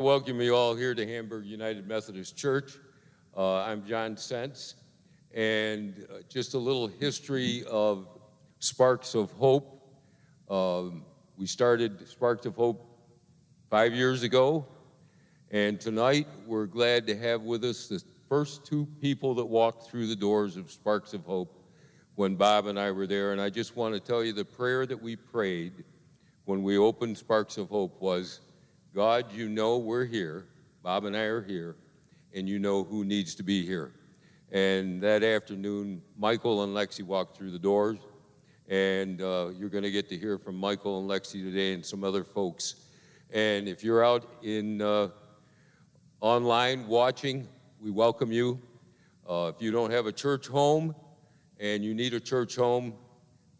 Welcome you all here to Hamburg United Methodist Church. I'm John Sentz, and just a little history of Sparks of Hope. We started Sparks of Hope 5 years ago, and tonight we're glad to have with us the first two people that walked through the doors of Sparks of Hope when Bob and I were there. And I just want to tell you the prayer that we prayed when we opened Sparks of Hope was, God, you know we're here, Bob and I are here, and you know who needs to be here. And that afternoon, Michael and Lexi walked through the doors, and you're going to get to hear from Michael and Lexi today and some other folks. And if you're out in online watching, we welcome you. If you don't have a church home and you need a church home,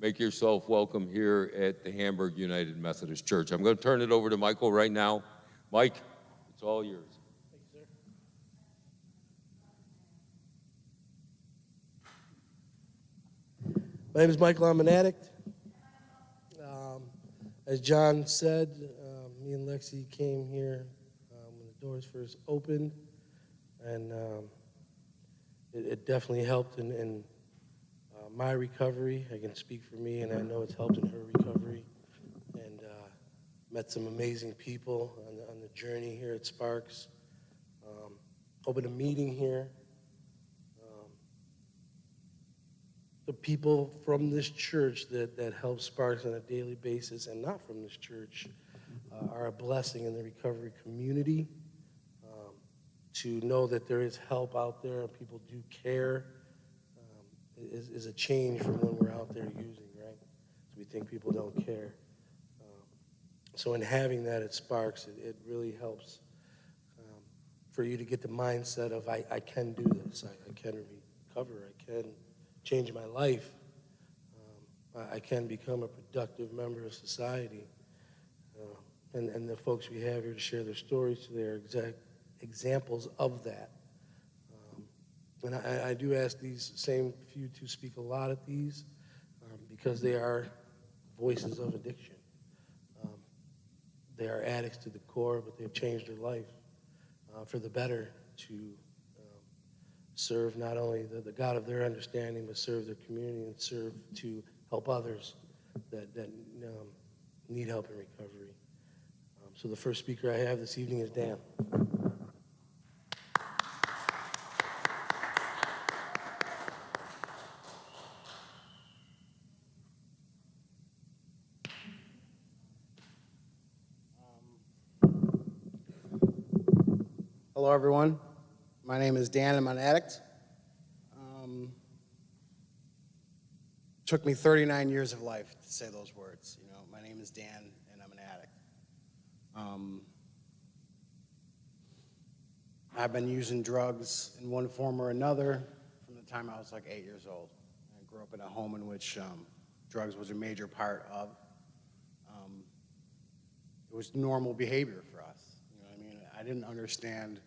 make yourself welcome here at the Hamburg United Methodist Church. I'm going to turn it over to Michael right now. Mike, it's all yours. Thank you, sir. My name is Michael. I'm an addict. As John said, me and Lexi came here when the doors first opened, and it definitely helped in my recovery. I can speak for me, and I know it's helped in her recovery. And met some amazing people on the journey here at Sparks. Opened a meeting here. The people from this church that help Sparks on a daily basis and not from this church are a blessing in the recovery community. To know that there is help out there and people do care is a change from when we're out there using, right? So we think people don't care. So in having that at Sparks, it really helps for you to get the mindset of I can do this, I can recover, I can change my life, I can become a productive member of society. And the folks we have here to share their stories today are exact examples of that. And I do ask these same few to speak a lot at these because they are voices of addiction. They are addicts to the core, but they've changed their life for the better to serve not only the God of their understanding, but serve their community and serve to help others that need help in recovery. So the first speaker I have this evening is Dan. Hello, everyone. My name is Dan. I'm an addict. Took me 39 years of life to say those words. You know, my name is Dan, and I'm an addict. I've been using drugs in one form or another from the time I was like 8 years old. I grew up in a home in which drugs was a major part of. It was normal behavior for us. You know what I mean? I didn't understand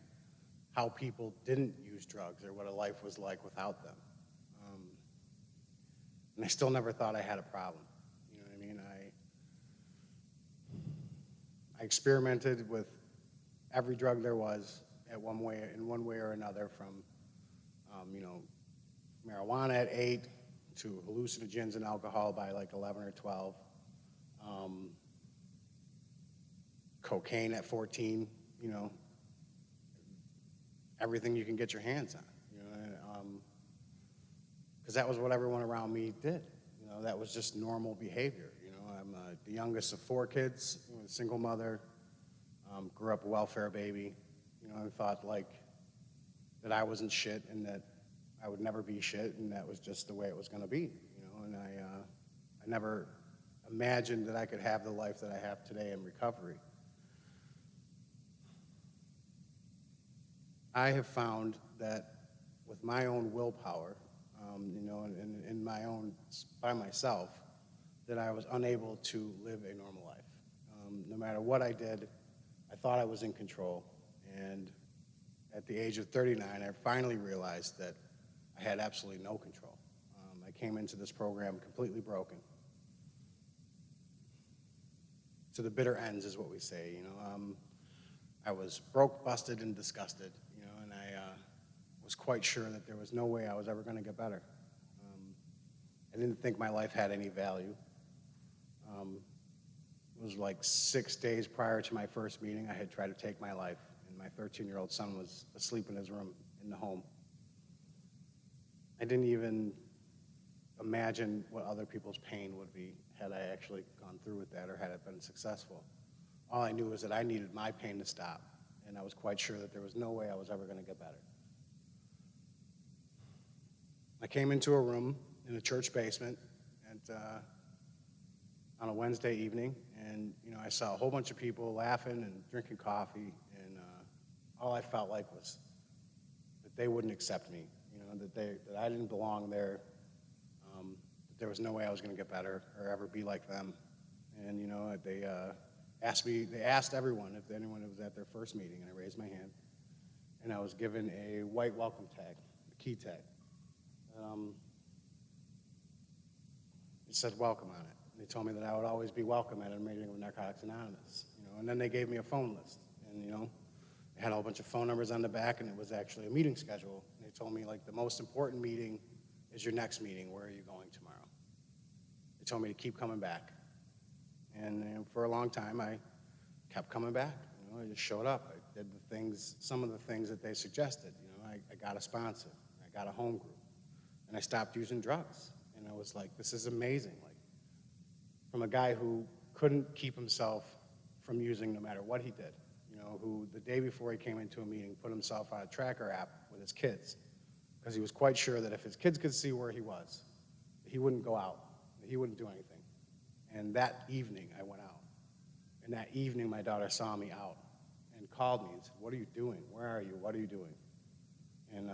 how people didn't use drugs or what a life was like without them. And I still never thought I had a problem. You know what I mean? I experimented with every drug there was in one way or another, from marijuana at 8 to hallucinogens and alcohol by like 11 or 12. Cocaine at 14, you know, everything you can get your hands on, you know, because that was what everyone around me did. You know, that was just normal behavior. You know, I'm the youngest of 4 kids, you know, a single mother, grew up a welfare baby, you know, and thought like that I wasn't shit and that I would never be shit, and that was just the way it was going to be, you know, and I never imagined that I could have the life that I have today in recovery. I have found that with my own willpower, you know, and my own, by myself, that I was unable to live a normal life. No matter what I did, I thought I was in control. And at the age of 39, I finally realized that I had absolutely no control. I came into this program completely broken. To the bitter ends is what we say, you know. I was broke, busted, and disgusted, you know, and I was quite sure that there was no way I was ever going to get better. I didn't think my life had any value. It was like 6 days prior to my first meeting, I had tried to take my life, and my 13-year-old son was asleep in his room in the home. I didn't even imagine what other people's pain would be had I actually gone through with that or had it been successful. All I knew was that I needed my pain to stop, and I was quite sure that there was no way I was ever going to get better. I came into a room in a church basement on a Wednesday evening, and you know, I saw a whole bunch of people laughing and drinking coffee, and all I felt like was that they wouldn't accept me, you know, that I didn't belong there, that there was no way I was going to get better or ever be like them. And you know, they asked everyone if anyone was at their first meeting, and I raised my hand, and I was given a white welcome tag, a key tag. It said welcome on it. They told me that I would always be welcome at a meeting with Narcotics Anonymous, you know, and then they gave me a phone list, and you know, it had a whole bunch of phone numbers on the back, and it was actually a meeting schedule. And they told me, like, the most important meeting is your next meeting. Where are you going tomorrow? They told me to keep coming back, and you know, for a long time I kept coming back. You know, I just showed up. I did the things, some of the things that they suggested. You know, I got a sponsor, I got a home group, and I stopped using drugs. And I was like, this is amazing. Like, from a guy who couldn't keep himself from using no matter what he did, you know, who the day before he came into a meeting put himself on a tracker app with his kids because he was quite sure that if his kids could see where he was, he wouldn't go out, he wouldn't do anything. And that evening I went out. And that evening my daughter saw me out and called me and said, what are you doing? Where are you? What are you doing? And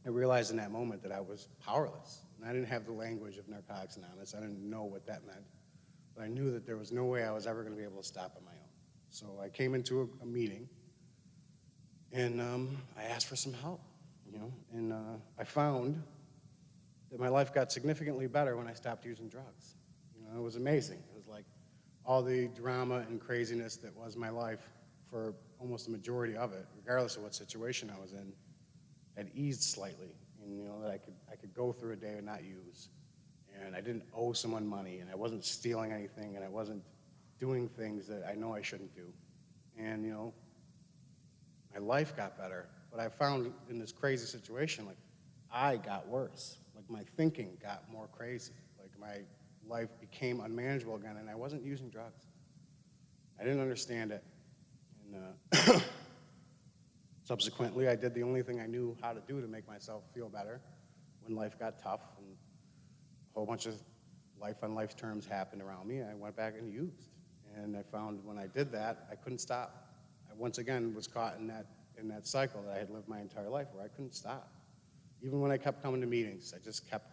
I realized in that moment that I was powerless. And I didn't have the language of Narcotics Anonymous. I didn't know what that meant. But I knew that there was no way I was ever going to be able to stop on my own. So I came into a meeting, and I asked for some help, you know. And I found that my life got significantly better when I stopped using drugs. You know, it was amazing. It was like all the drama and craziness that was my life for almost the majority of it, regardless of what situation I was in, had eased slightly. And, you know, that I could go through a day and not use. And I didn't owe someone money, and I wasn't stealing anything, and I wasn't doing things that I know I shouldn't do. And, you know, my life got better. But I found in this crazy situation, like, I got worse. Like, my thinking got more crazy. Like, my life became unmanageable again, and I wasn't using drugs. I didn't understand it. And subsequently, I did the only thing I knew how to do to make myself feel better when life got tough and a whole bunch of life-on-life terms happened around me. I went back and used. And I found when I did that, I couldn't stop. I once again was caught in that cycle that I had lived my entire life where I couldn't stop. Even when I kept coming to meetings, I just kept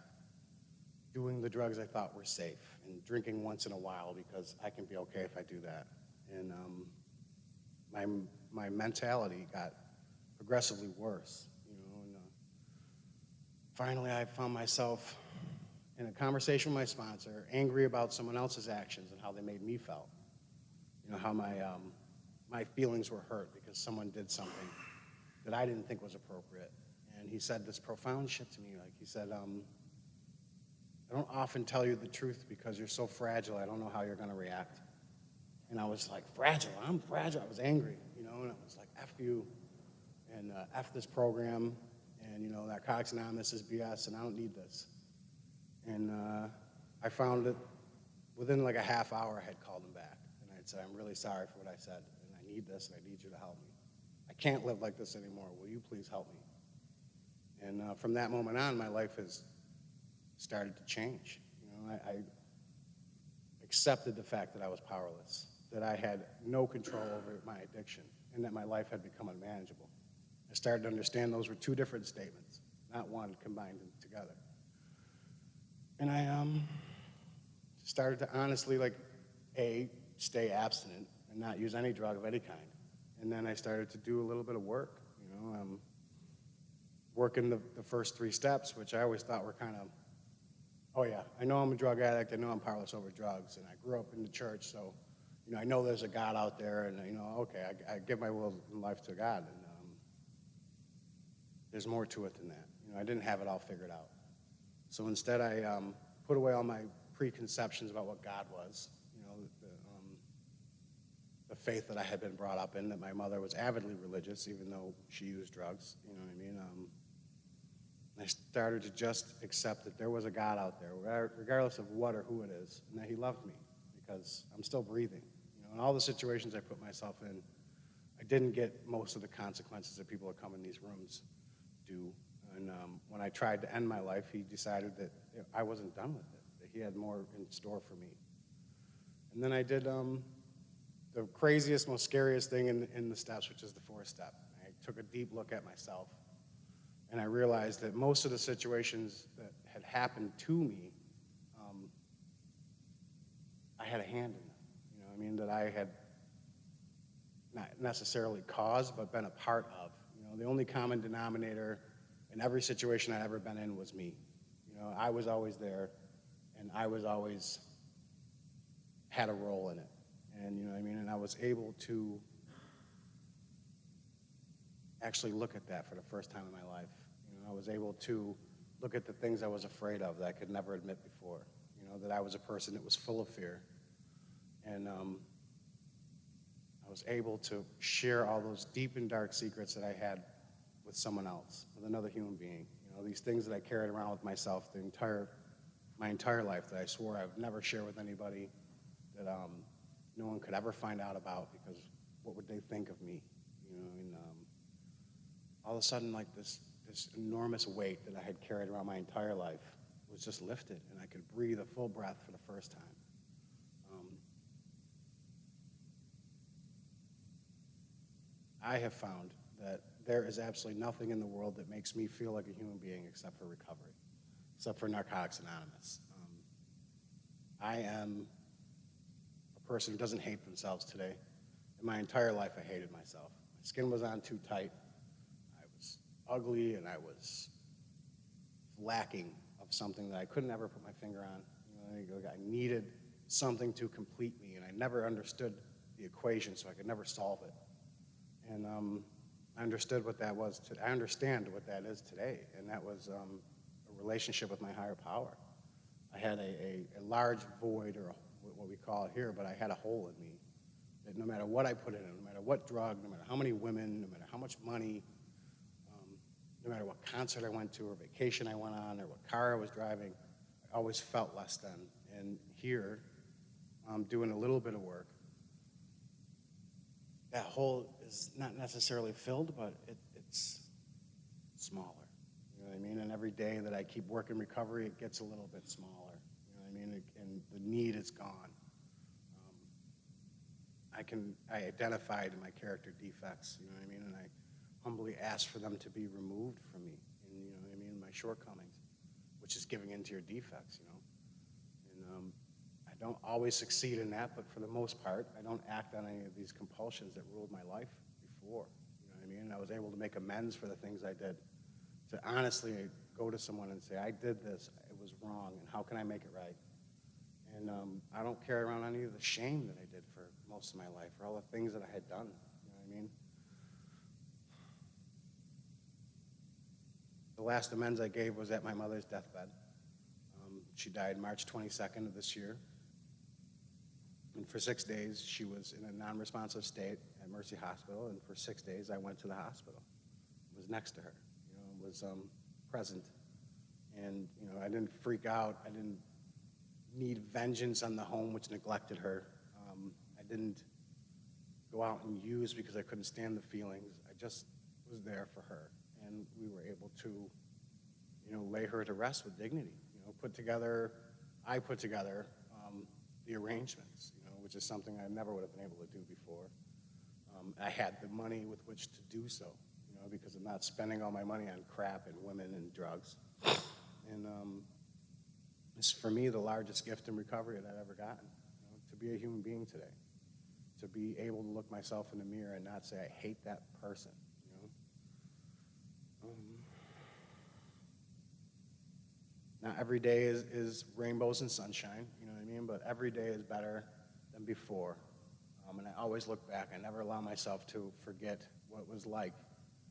doing the drugs I thought were safe and drinking once in a while because I can be okay if I do that. And my mentality got progressively worse, you know. And finally, I found myself in a conversation with my sponsor, angry about someone else's actions and how they made me feel. You know, how my feelings were hurt because someone did something that I didn't think was appropriate. And he said this profound shit to me. Like, he said, I don't often tell you the truth because you're so fragile. I don't know how you're going to react. And I was like, fragile? I'm fragile. I was angry, you know, and I was like, F you, and F this program, and, you know, Narcotics Anonymous is BS, and I don't need this. And I found that within like a half hour, I had called him back, and I'd said, I'm really sorry for what I said, and I need this, and I need you to help me. I can't live like this anymore. Will you please help me? And from that moment on, my life has started to change. You know, I accepted the fact that I was powerless, that I had no control over my addiction, and that my life had become unmanageable. I started to understand those were two different statements, not one combined together. And I started to honestly, like, stay abstinent and not use any drug of any kind. And then I started to do a little bit of work, you know, working the first 3 steps, which I always thought were kind of, oh yeah, I know I'm a drug addict, I know I'm powerless over drugs, and I grew up in the church, so, I know there's a God out there, and, okay, I give my will and life to God, and there's more to it than that. I didn't have it all figured out. So instead, I put away all my preconceptions about what God was, the faith that I had been brought up in, that my mother was avidly religious, even though she used drugs, you know what I mean? I started to just accept that there was a God out there, regardless of what or who it is, and that he loved me because I'm still breathing. In all the situations I put myself in, I didn't get most of the consequences that people that come in these rooms do. And when I tried to end my life, he decided that I wasn't done with it, that he had more in store for me. And then I did the craziest, most scariest thing in the steps, which is the fourth step. I took a deep look at myself, and I realized that most of the situations that had happened to me, I had a hand in them. That I had not necessarily caused, but been a part of. The only common denominator in every situation I'd ever been in was me. I was always there, and I was always had a role in it. And and I was able to actually look at that for the first time in my life. I was able to look at the things I was afraid of that I could never admit before. That I was a person that was full of fear. And I was able to share all those deep and dark secrets that I had with someone else, with another human being. These things that I carried around with myself my entire life that I swore I would never share with anybody, that no one could ever find out about, because what would they think of me? All of a sudden, like this enormous weight that I had carried around my entire life was just lifted, and I could breathe a full breath for the first time. I have found that there is absolutely nothing in the world that makes me feel like a human being except for recovery, except for Narcotics Anonymous. I am a person who doesn't hate themselves today. In my entire life, I hated myself. My skin was on too tight. I was ugly, and I was lacking of something that I couldn't ever put my finger on. I needed something to complete me, and I never understood the equation, so I could never solve it. And I understood what that was. I understand what that is today, and that was a relationship with my higher power. I had a large void, or what we call it here, but I had a hole in me that no matter what I put in it, no matter what drug, no matter how many women, no matter how much money, no matter what concert I went to or vacation I went on or what car I was driving, I always felt less than. And here, I'm doing a little bit of work. That hole is not necessarily filled, but it's smaller. And every day that I keep working recovery, it gets a little bit smaller. And the need is gone. I identified my character defects, and I humbly ask for them to be removed from me, and my shortcomings, which is giving into your defects, And I don't always succeed in that, but for the most part, I don't act on any of these compulsions that ruled my life before, And I was able to make amends for the things I did, to honestly go to someone and say, I did this, it was wrong, and how can I make it right? And I don't carry around any of the shame that I did for most of my life, or all the things that I had done, The last amends I gave was at my mother's deathbed. She died March 22nd of this year. And for 6 days, she was in a non-responsive state at Mercy Hospital, and for 6 days, I went to the hospital. I was next to her, was present. And, I didn't freak out. I didn't need vengeance on the home, which neglected her. I didn't go out and use because I couldn't stand the feelings. I just was there for her. And we were able to, lay her to rest with dignity. I put together the arrangements, which is something I never would have been able to do before. I had the money with which to do so, because I'm not spending all my money on crap and women and drugs. And it's, for me, the largest gift in recovery that I've ever gotten, to be a human being today, to be able to look myself in the mirror and not say, I hate that person. Not every day is rainbows and sunshine, But every day is better than before. And I always look back. I never allow myself to forget what it was like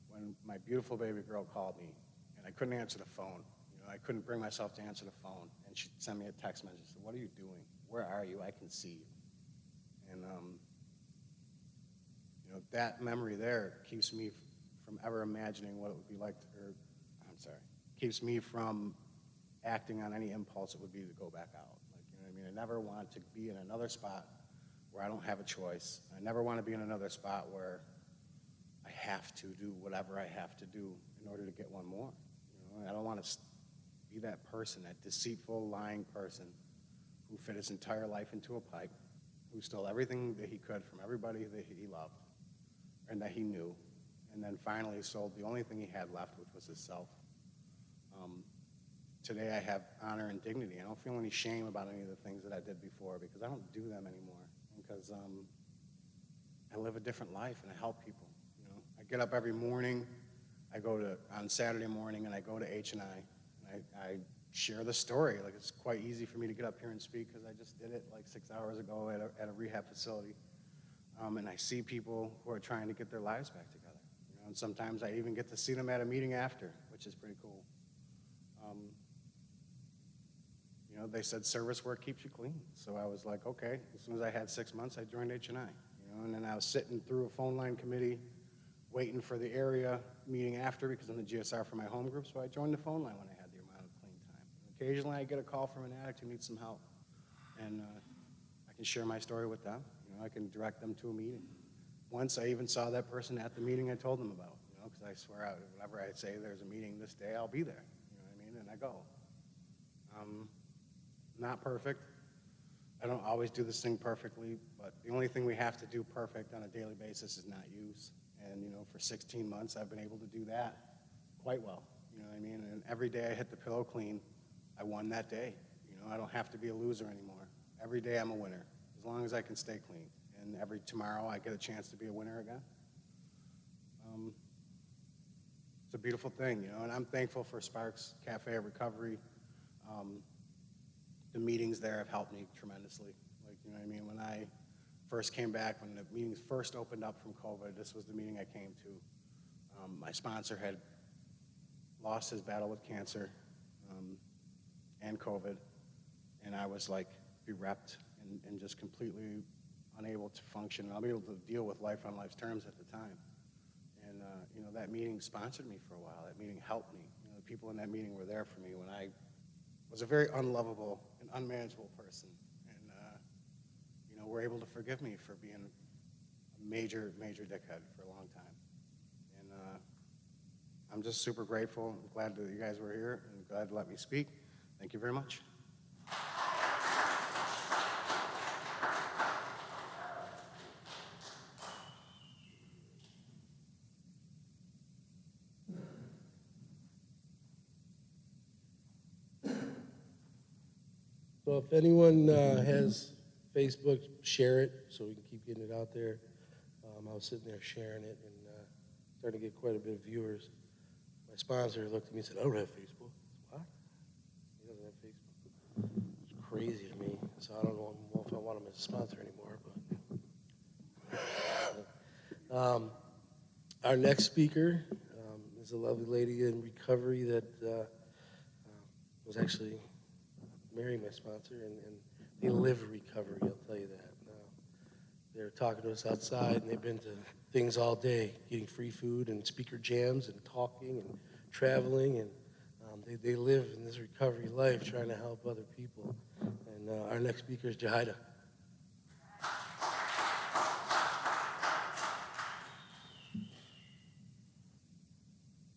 when my beautiful baby girl called me and I couldn't answer the phone. I couldn't bring myself to answer the phone. And she'd send me a text message. Said, "What are you doing? Where are you? I can see you." And, that memory there keeps me from ever imagining what it would be like, keeps me from acting on any impulse it would be to go back out. I never want to be in another spot where I don't have a choice. I never want to be in another spot where I have to do whatever I have to do in order to get one more. I don't want to be that person, that deceitful, lying person who fit his entire life into a pipe, who stole everything that he could from everybody that he loved and that he knew, and then finally sold the only thing he had left, which was his self. Today I have honor and dignity. I don't feel any shame about any of the things that I did before because I don't do them anymore, because I live a different life and I help people. I get up every morning, on Saturday morning, and I go to H&I, and I share the story. It's quite easy for me to get up here and speak because I just did it 6 hours ago at a rehab facility. And I see people who are trying to get their lives back together. And sometimes I even get to see them at a meeting after, which is pretty cool. They said service work keeps you clean. So I was like, okay. As soon as I had 6 months, I joined H&I. And then I was sitting through a phone line committee, waiting for the area meeting after because I'm the GSR for my home group. So I joined the phone line when I had the amount of clean time. Occasionally, I get a call from an addict who needs some help, and I can share my story with them. I can direct them to a meeting. Once I even saw that person at the meeting I told them about, because I swear whenever I say there's a meeting this day, I'll be there. And I go. Not perfect. I don't always do this thing perfectly, but the only thing we have to do perfect on a daily basis is not use. And, for 16 months, I've been able to do that quite well. And every day I hit the pillow clean, I won that day. I don't have to be a loser anymore. Every day I'm a winner, as long as I can stay clean. And every tomorrow I get a chance to be a winner again. It's a beautiful thing, and I'm thankful for Sparks Cafe of Recovery. The meetings there have helped me tremendously. When I first came back, when the meetings first opened up from COVID, this was the meeting I came to. My sponsor had lost his battle with cancer and COVID, and I was bereft and just completely unable to function, unable to deal with life on life's terms at the time. And, that meeting sponsored me for a while. That meeting helped me. The people in that meeting were there for me when I was a very unlovable and unmanageable person. And, were able to forgive me for being a major, major dickhead for a long time. And I'm just super grateful. I'm glad that you guys were here and glad to let me speak. Thank you very much. So if anyone has Facebook, share it so we can keep getting it out there. I was sitting there sharing it and starting to get quite a bit of viewers. My sponsor looked at me and said, "I don't have Facebook." What? He doesn't have Facebook. It's crazy to me. So I don't know if I want him as a sponsor anymore. But our next speaker is a lovely lady in recovery that was actually marrying my sponsor, and they live recovery, I'll tell you that. They're talking to us outside, and they've been to things all day, getting free food and speaker jams and talking and traveling, and they live in this recovery life trying to help other people. And our next speaker is Jahida.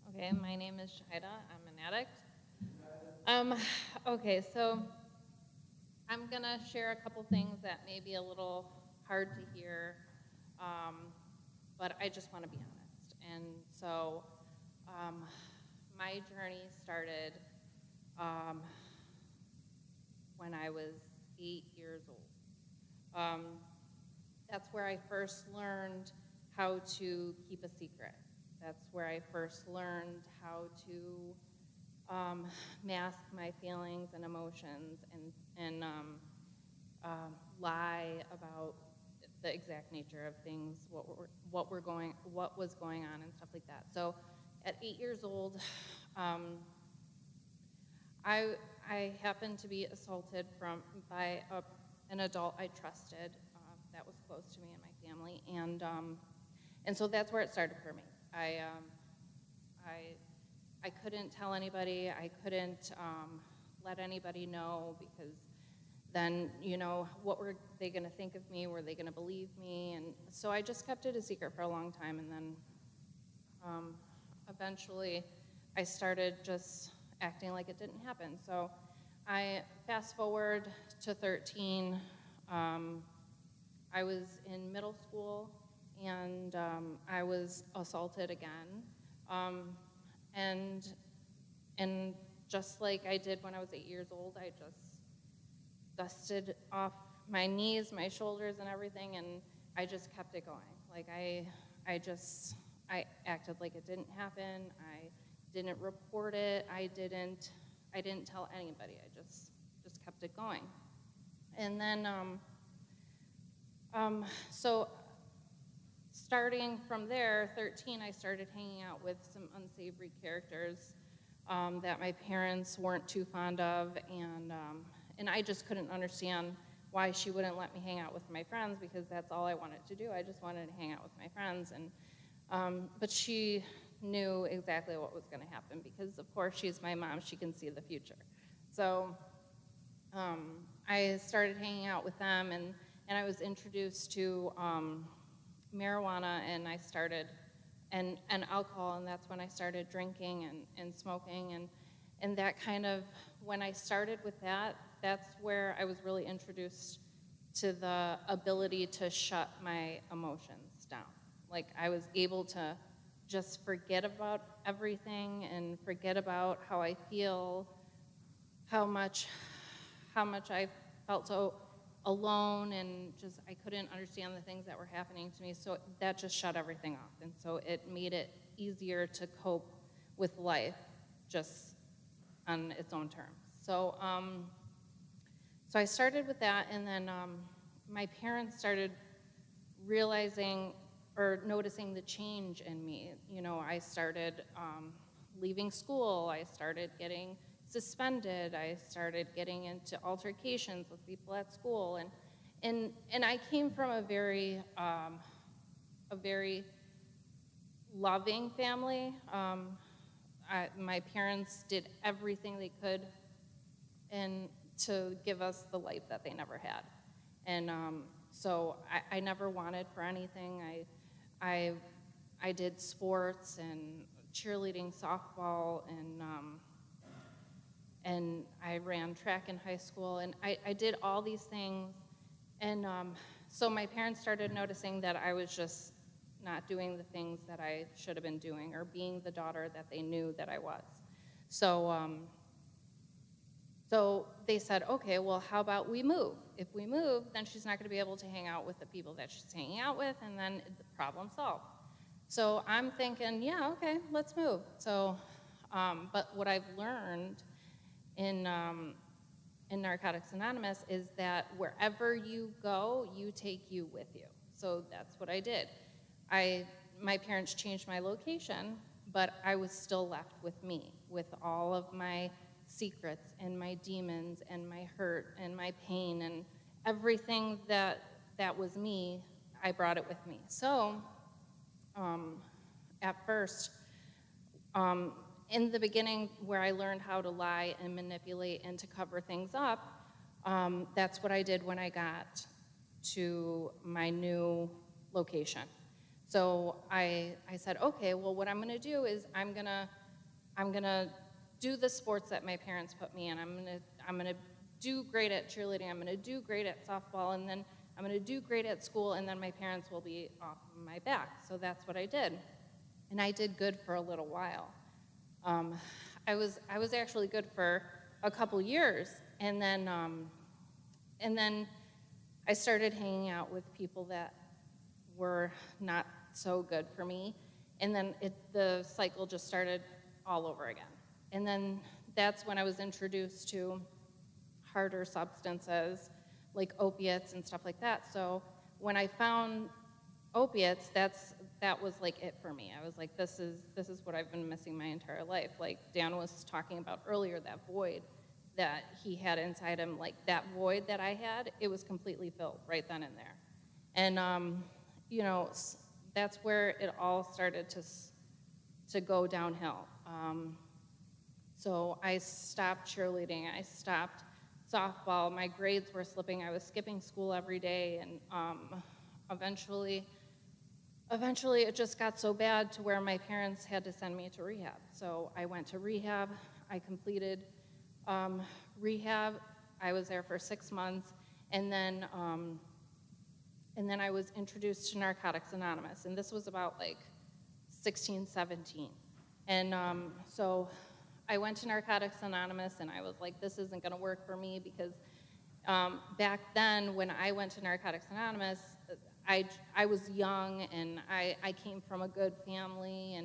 Okay, my name is Jahida. I'm an addict. Okay, so I'm gonna share a couple things that may be a little hard to hear, but I just want to be honest. And so my journey started when I was 8 years old. That's where I first learned how to keep a secret. That's where I first learned how to mask my feelings and emotions and lie about the exact nature of things, what was going on and stuff like that. So at 8 years old, I happened to be assaulted by an adult I trusted that was close to me and my family, and so that's where it started for me. I couldn't tell anybody. I couldn't let anybody know, because then, what were they going to think of me? Were they going to believe me? And so I just kept it a secret for a long time, and then eventually I started just acting like it didn't happen. So I fast forward to 13. I was in middle school, and I was assaulted again. And just like I did when I was 8 years old, I just dusted off my knees, my shoulders, and everything, and I just kept it going. Like I acted like it didn't happen. I didn't report it. I didn't tell anybody. I just kept it going. And then, so starting from there, 13, I started hanging out with some unsavory characters that my parents weren't too fond of, and I just couldn't understand why she wouldn't let me hang out with my friends, because that's all I wanted to do. I just wanted to hang out with my friends, but she knew exactly what was going to happen, because of course she's my mom. She can see the future. So I started hanging out with them, and I was introduced to marijuana, and alcohol, and that's when I started drinking and smoking, and that kind of, when I started with that, that's where I was really introduced to the ability to shut my emotions down. Like, I was able to just forget about everything and forget about how I feel, how much I felt so alone, and just I couldn't understand the things that were happening to me. So that just shut everything off, and so it made it easier to cope with life just on its own terms. So so I started with that, and then my parents started realizing or noticing the change in me. I started leaving school. I started getting suspended. I started getting into altercations with people at school, and I came from a very loving family. My parents did everything they could and to give us the life that they never had, and so I never wanted for anything. I did sports and cheerleading, softball, and I ran track in high school, and I did all these things, and so my parents started noticing that I was just not doing the things that I should have been doing, or being the daughter that they knew that I was. So they said, okay, well, how about we move? If we move, then she's not going to be able to hang out with the people that she's hanging out with, and then the problem solved. So I'm thinking, yeah, okay, let's move. So, but what I've learned in Narcotics Anonymous is that wherever you go, you take you with you. So that's what I did. My parents changed my location, but I was still left with me, with all of my secrets and my demons and my hurt and my pain and everything that was me. I brought it with me. So at first, in the beginning, where I learned how to lie and manipulate and to cover things up, that's what I did when I got to my new location. So I said, okay, well, what I'm going to do is I'm gonna do the sports that my parents put me in. I'm gonna do great at cheerleading. I'm gonna do great at softball, and then I'm gonna do great at school, and then my parents will be off my back. So that's what I did, and I did good for a little while. I was actually good for a couple years, and then I started hanging out with people that were not so good for me, and then the cycle just started all over again. And then that's when I was introduced to harder substances like opiates and stuff like that. So when I found opiates, that was like it for me. I was like, this is what I've been missing my entire life. Like Dan was talking about earlier, that void that he had inside him, like that void that I had, it was completely filled right then and there. And you know, that's where it all started to go downhill. So I stopped cheerleading. I stopped softball. My grades were slipping. I was skipping school every day, and eventually it just got so bad to where my parents had to send me to rehab. So I went to rehab. I completed rehab. I was there for 6 months, and then I was introduced to Narcotics Anonymous, and this was about like 16, 17. And so I went to Narcotics Anonymous, and I was like, this isn't going to work for me because back then when I went to Narcotics Anonymous, I was young, and I came from a good family,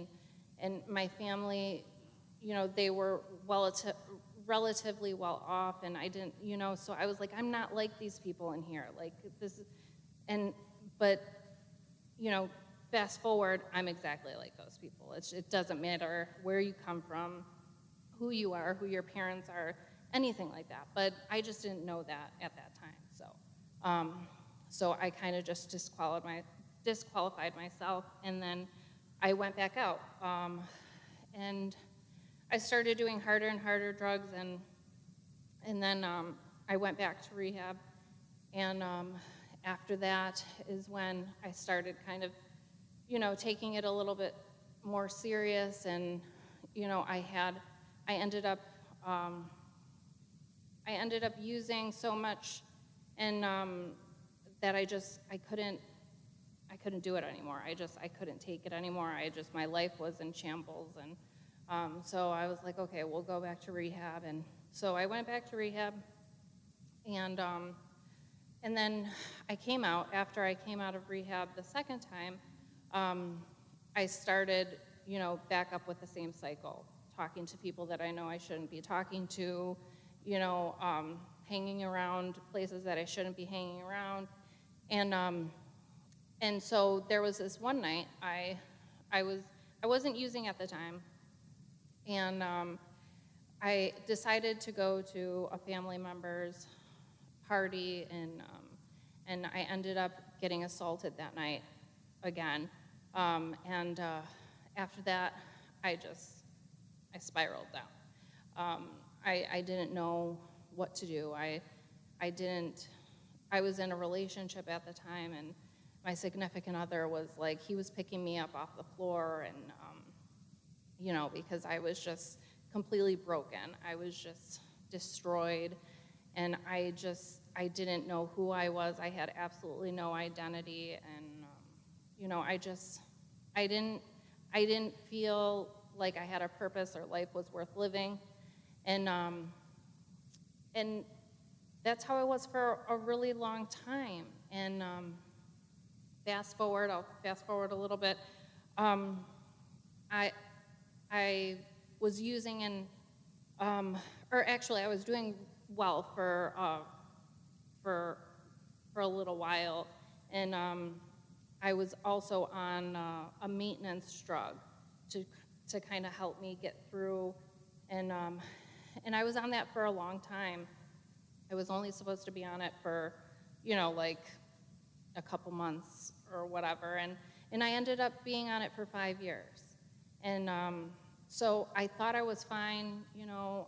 and my family, you know, they were relatively well off, and I didn't, you know, so I was like, I'm not like these people in here, like this, but, you know, fast forward, I'm exactly like those people. It doesn't matter where you come from, who you are, who your parents are, anything like that. But I just didn't know that at that time. So I kind of just disqualified myself, and then I went back out. And I started doing harder and harder drugs, and then I went back to rehab. And after that is when I started kind of, you know, taking it a little bit more serious, and, you know, I ended up using so much, and that I couldn't do it anymore. I couldn't take it anymore. My life was in shambles, and so I was like, okay, we'll go back to rehab. And so I went back to rehab, and then I came out. After I came out of rehab the second time, I started, you know, back up with the same cycle, talking to people that I know I shouldn't be talking to, you know, hanging around places that I shouldn't be hanging around. And so there was this one night, I wasn't using at the time, and I decided to go to a family member's party, and I ended up getting assaulted that night again. And after that, I spiraled down. I didn't know what to do. I was in a relationship at the time, and my significant other was like, he was picking me up off the floor, and, you know, because I was just completely broken. I was just destroyed, and I didn't know who I was. I had absolutely no identity, and, you know, I didn't feel like I had a purpose or life was worth living, and that's how it was for a really long time. And I'll fast forward a little bit. I was using, and or actually I was doing well for a little while, and I was also on a maintenance drug to kind of help me get through, and I was on that for a long time. I was only supposed to be on it for, you know, like a couple months or whatever, and I ended up being on it for 5 years. And so I thought I was fine, you know,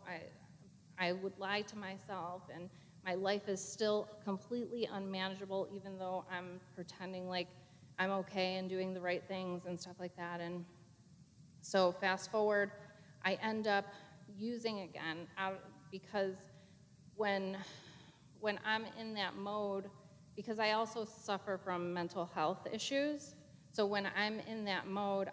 I would lie to myself, and my life is still completely unmanageable, even though I'm pretending like I'm okay and doing the right things and stuff like that. And so fast forward, I end up using again, because when I'm in that mode, because I also suffer from mental health issues, so when I'm in that mode,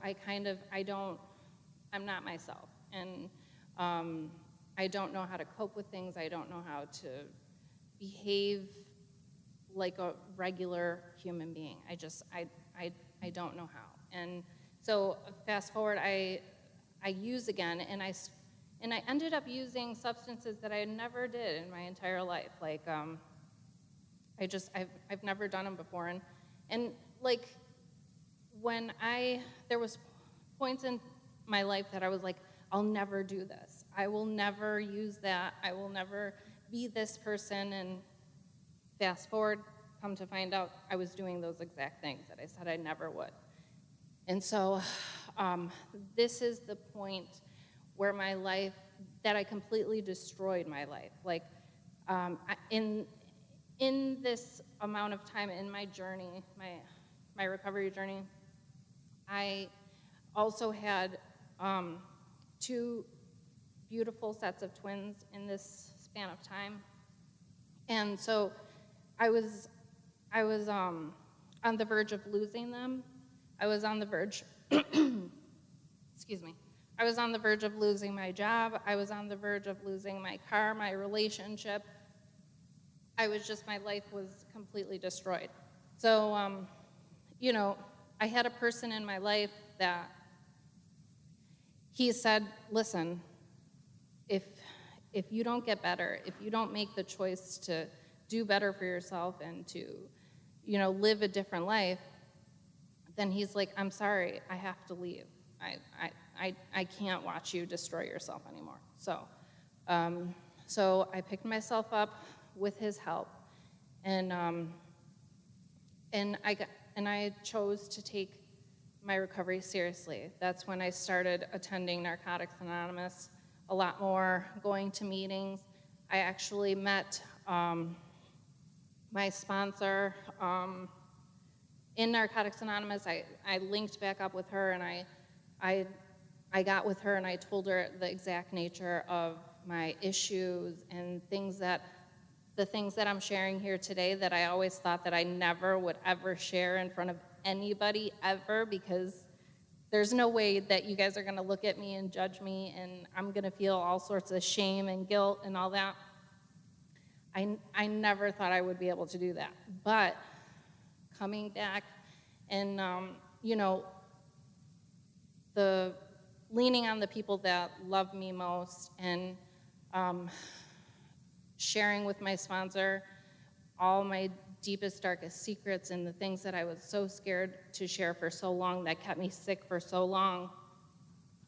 I'm not myself, and I don't know how to cope with things. I don't know how to behave like a regular human being. I don't know how. And so fast forward, I use again, and I ended up using substances that I never did in my entire life. Like I've never done them before, And like, there was points in my life that I was like, I'll never do this. I will never use that. I will never be this person. And fast forward, come to find out I was doing those exact things that I said I never would. And so this is the point where my life, that I completely destroyed my life. Like in this amount of time in my journey, my recovery journey, I also had 2 beautiful sets of twins in this span of time. And so I was on the verge of losing them. I was on the verge, excuse me. I was on the verge of losing my job. I was on the verge of losing my car, my relationship. My life was completely destroyed. So, you know, I had a person in my life that he said, listen, if you don't get better, if you don't make the choice to do better for yourself and to, you know, live a different life, then he's like, I'm sorry, I have to leave. I can't watch you destroy yourself anymore. So, so I picked myself up with his help, and I chose to take my recovery seriously. That's when I started attending Narcotics Anonymous a lot more, going to meetings. I actually met my sponsor in Narcotics Anonymous. I linked back up with her, and I got with her and I told her the exact nature of my issues and the things that I'm sharing here today that I always thought that I never would ever share in front of anybody ever, because there's no way that you guys are gonna look at me and judge me and I'm gonna feel all sorts of shame and guilt and all that. I never thought I would be able to do that. But coming back and, you know, the leaning on the people that love me most and sharing with my sponsor all my deepest, darkest secrets and the things that I was so scared to share for so long that kept me sick for so long.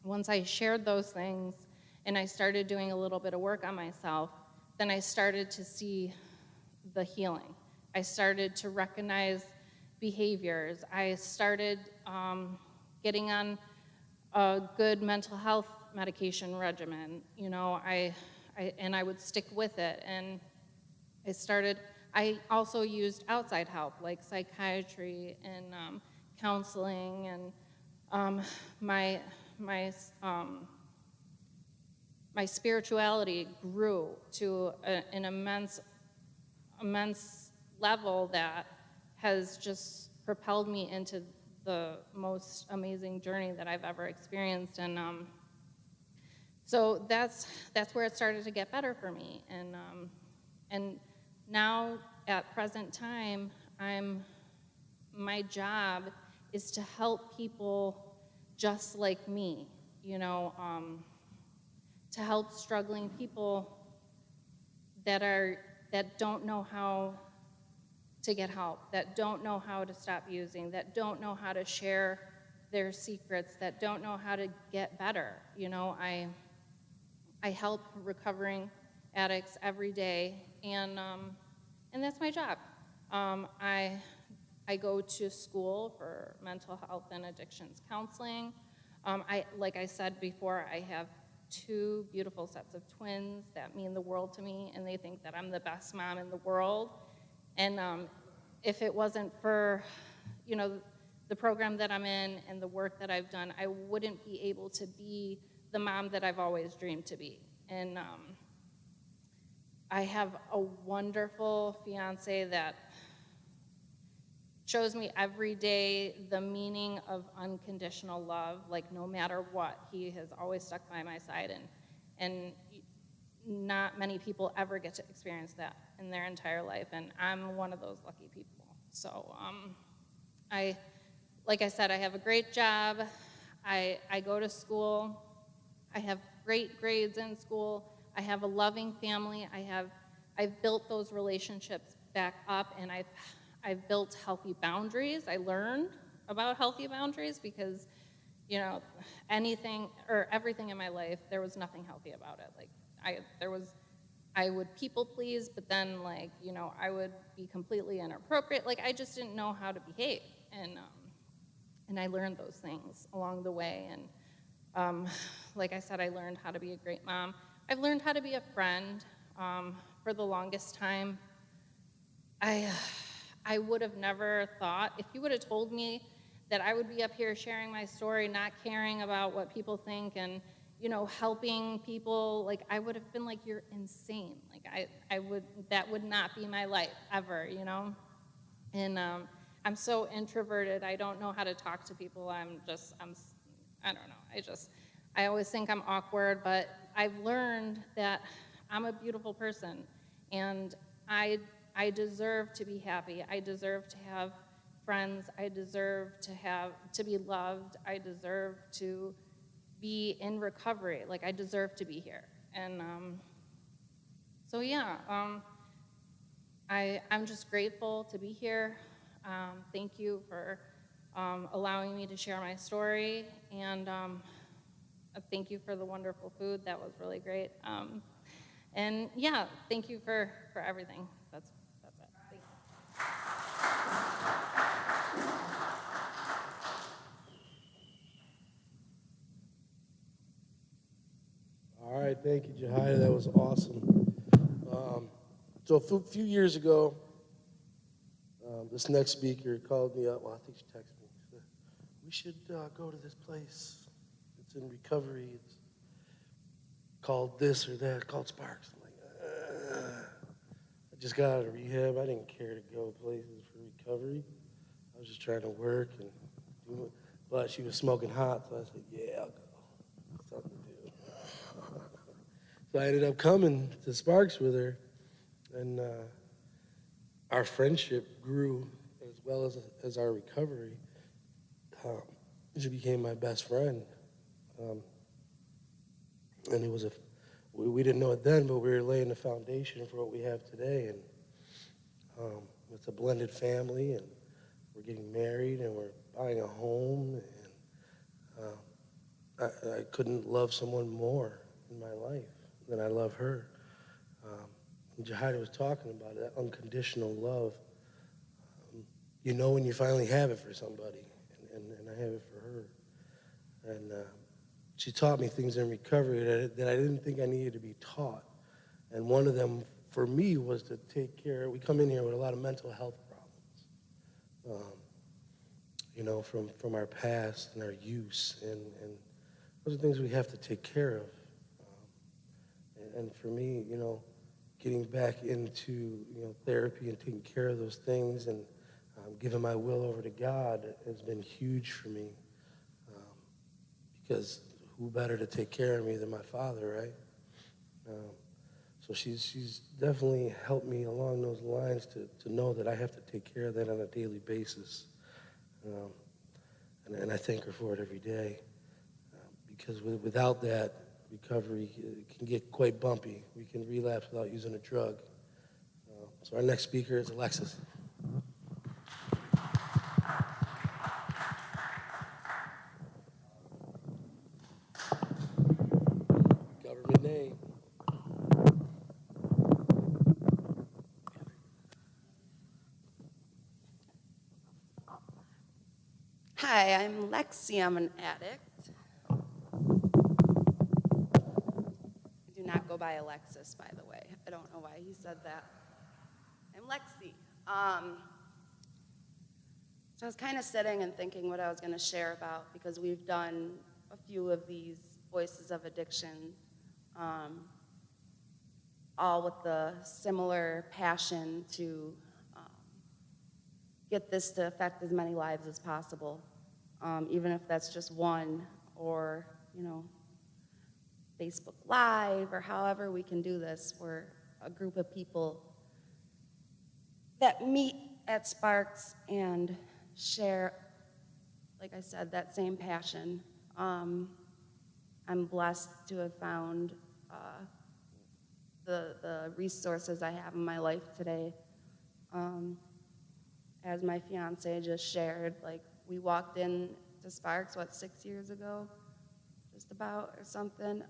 Once I shared those things and I started doing a little bit of work on myself, then I started to see the healing. I started to recognize behaviors. I started getting on a good mental health medication regimen. You know, I would stick with it. And I also used outside help like psychiatry and counseling, and my spirituality grew to an immense level that has just propelled me into the most amazing journey that I've ever experienced. And so that's where it started to get better for me. And now at present time, my job is to help people just like me, you know, to help struggling people that don't know how to get help, that don't know how to stop using, that don't know how to share their secrets, that don't know how to get better. You know, I help recovering addicts every day, and that's my job. I go to school for mental health and addictions counseling. Like I said before, I have 2 beautiful sets of twins that mean the world to me, and they think that I'm the best mom in the world. And if it wasn't for, you know, the program that I'm in and the work that I've done, I wouldn't be able to be the mom that I've always dreamed to be. And I have a wonderful fiance that shows me every day the meaning of unconditional love. Like, no matter what, he has always stuck by my side, and not many people ever get to experience that in their entire life, and I'm one of those lucky people. So like I said, I have a great job. I go to school. I have great grades in school. I have a loving family. I've built those relationships back up, and I've built healthy boundaries. I learned about healthy boundaries because, you know, anything or everything in my life, there was nothing healthy about it. Like, I would people please, but then, like, you know, I would be completely inappropriate. Like, I just didn't know how to behave. And I learned those things along the way. And like I said, I learned how to be a great mom. I've learned how to be a friend. For the longest time, I would have never thought, if you would have told me that I would be up here sharing my story, not caring about what people think and, you know, helping people, like, I would have been like, you're insane. Like, that would not be my life ever, you know? And I'm so introverted. I don't know how to talk to people. I don't know. I always think I'm awkward, but I've learned that I'm a beautiful person, and I deserve to be happy. I deserve to have friends. I deserve to be loved. I deserve to be in recovery. Like, I deserve to be here. And so yeah, I'm just grateful to be here. Thank you for allowing me to share my story, and thank you for the wonderful food. That was really great. And yeah, thank you for everything. That's it. Thank you. All right, thank you, Jahida. That was awesome. So a few years ago, this next speaker called me up. Well, I think she texted me. She said, we should go to this place. It's in recovery. It's called this or that, called Sparks. I'm like, I just got out of rehab. I didn't care to go places for recovery. I was just trying to work and do it. But she was smoking hot, so I said, yeah, I'll go. Something to do. So I ended up coming to Sparks with her, and our friendship grew as well as our recovery. She became my best friend. And it was we didn't know it then, but we were laying the foundation for what we have today. And it's a blended family, and we're getting married, and we're buying a home. And I couldn't love someone more in my life than I love her. And Jahida was talking about it, that unconditional love. You know when you finally have it for somebody, and I have it for her. And she taught me things in recovery that I didn't think I needed to be taught. And one of them, for me, was to take care. We come in here with a lot of mental health problems, you know, from our past and our use. And those are things we have to take care of. And for me, you know, getting back into, you know, therapy and taking care of those things and giving my will over to God has been huge for me. Because who better to take care of me than my father, right? So she's definitely helped me along those lines to know that I have to take care of that on a daily basis. And I thank her for it every day. Because without that, recovery can get quite bumpy. We can relapse without using a drug. So our next speaker is Alexis. Government name. Hi, I'm Lexi. I'm an addict. I do not go by Alexis, by the way. I don't know why he said that. I'm Lexi. So I was kind of sitting and thinking what I was going to share about, because we've done a few of these voices of addiction, all with the similar passion to get this to affect as many lives as possible, even if that's just one, or, you know, Facebook Live, or however we can do this. We're a group of people that meet at Sparks and share, like I said, that same passion. I'm blessed to have found the resources I have in my life today. as my fiance just shared, like, we walked in to Sparks, 6 years ago, just about, or something.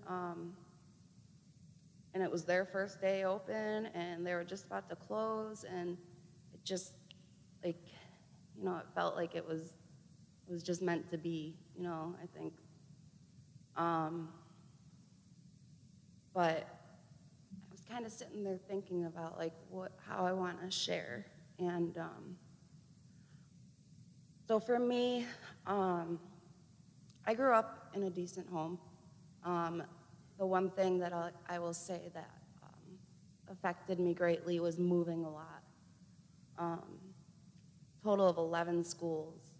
And it was their first day open, and they were just about to close, and it just, like, it felt like it was just meant to be, I think. But I was kind of sitting there thinking about, like, how I want to share. And so for me, I grew up in a decent home. The one thing that I will say that affected me greatly was moving a lot. Total of 11 schools.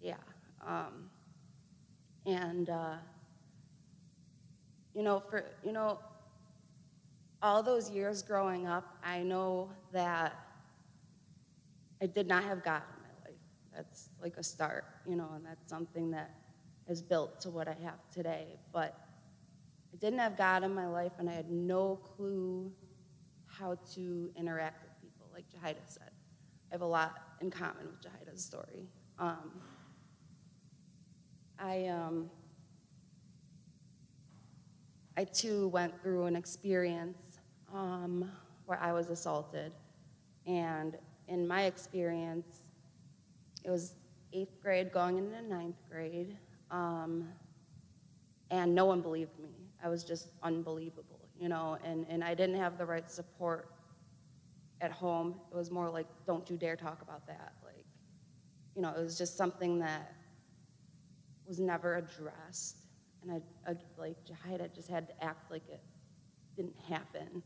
Yeah. And, all those years growing up, I know that I did not have God in my life. That's like a start, and that's something that is built to what I have today. But I didn't have God in my life, and I had no clue how to interact with people, like Jahida said. I have a lot in common with Jahida's story. I too went through an experience where I was assaulted. And in my experience, it was 8th grade going into 9th grade, and no one believed me. I was just unbelievable, and I didn't have the right support at home. It was more like, don't you dare talk about that. Like, it was just something that was never addressed. And like Jahida just had to act like it didn't happen,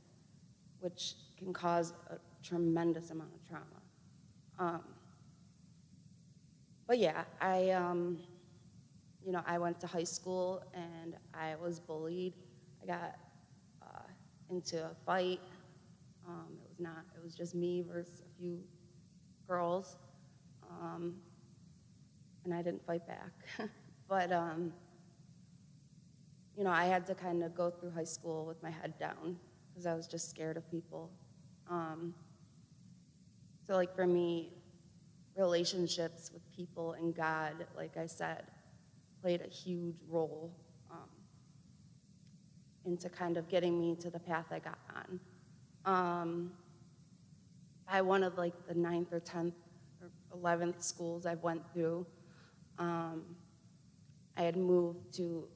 which can cause a tremendous amount of trauma. But yeah, I went to high school and I was bullied. I got into a fight. It was just me versus a few girls. And I didn't fight back. But, I had to kind of go through high school with my head down because I was just scared of people. So, like, for me, relationships with people and God, like I said, played a huge role into kind of getting me to the path I got on. By one of, like, the 9th or 10th or 11th schools I went through, I had moved to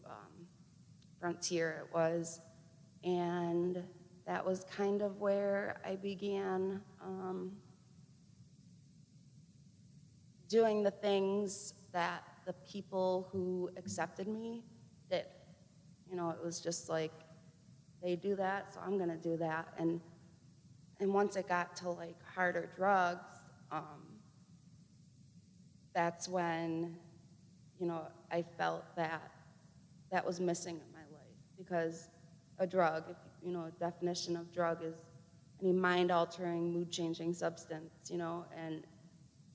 Frontier, it was, and that was kind of where I began doing the things that the people who accepted me did. It was just like, they do that, so I'm gonna do that. And once it got to, like, harder drugs, that's when, I felt that was missing in my life. Because a drug, a definition of drug is any mind-altering, mood-changing substance, and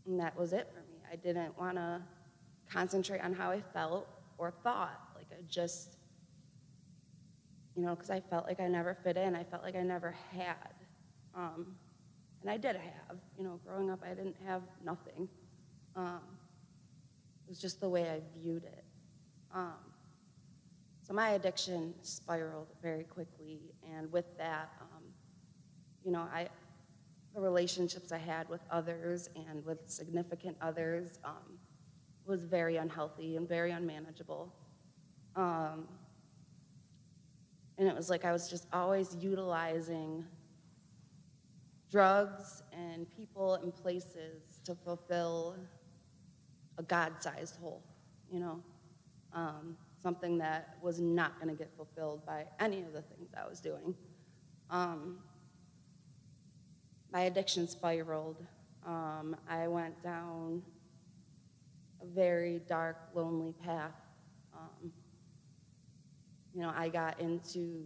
that was it for me. I didn't want to concentrate on how I felt or thought. Like, I just, because I felt like I never fit in. I felt like I never had. And I did have. Growing up, I didn't have nothing. It was just the way I viewed it. So my addiction spiraled very quickly, and with that, the relationships I had with others and with significant others was very unhealthy and very unmanageable. And it was like I was just always utilizing drugs and people and places to fulfill a God-sized hole, something that was not going to get fulfilled by any of the things I was doing. My addiction spiraled. I went down a very dark, lonely path. I got into,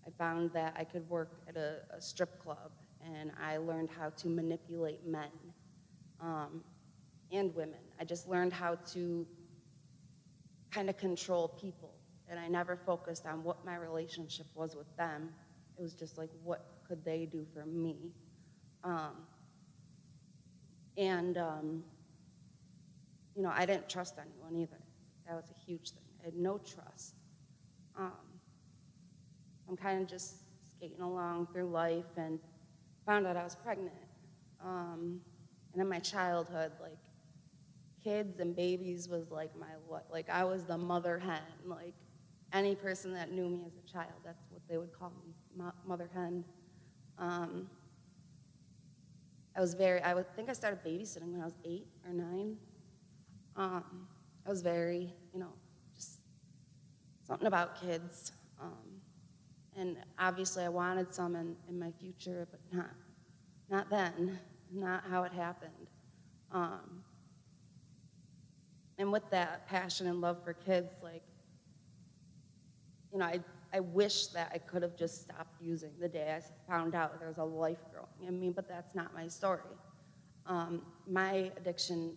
I found that I could work at a strip club, and I learned how to manipulate men and women. I just learned how to kind of control people, and I never focused on what my relationship was with them. It was just like, what could they do for me? And, I didn't trust anyone either. That was a huge thing. I had no trust. I'm kind of just skating along through life and found out I was pregnant. And in my childhood, like, kids and babies was like like I was the mother hen. Like, any person that knew me as a child, that's what they would call me, mother hen. I would think I started babysitting when I was 8 or 9. I was very, just something about kids. And obviously I wanted some in my future, but not then, not how it happened. And with that passion and love for kids, like, I wish that I could have just stopped using the day I found out there was a life growing in me, but that's not my story. My addiction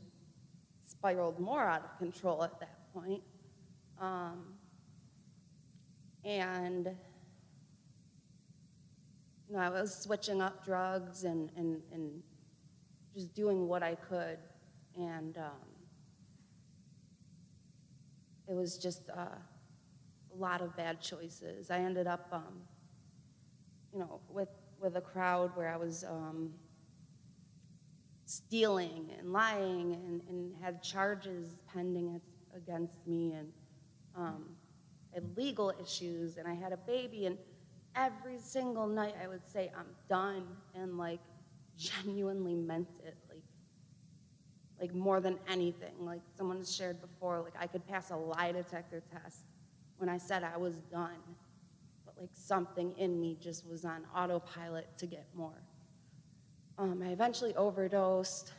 spiraled more out of control at that point. And, I was switching up drugs and just doing what I could. And it was just a lot of bad choices. I ended up, with a crowd where I was stealing and lying and had charges pending against me, and had legal issues, and I had a baby, and every single night I would say, I'm done, and like genuinely meant it, like more than anything. Like someone shared before, like I could pass a lie detector test when I said I was done, but like something in me just was on autopilot to get more. I eventually overdosed,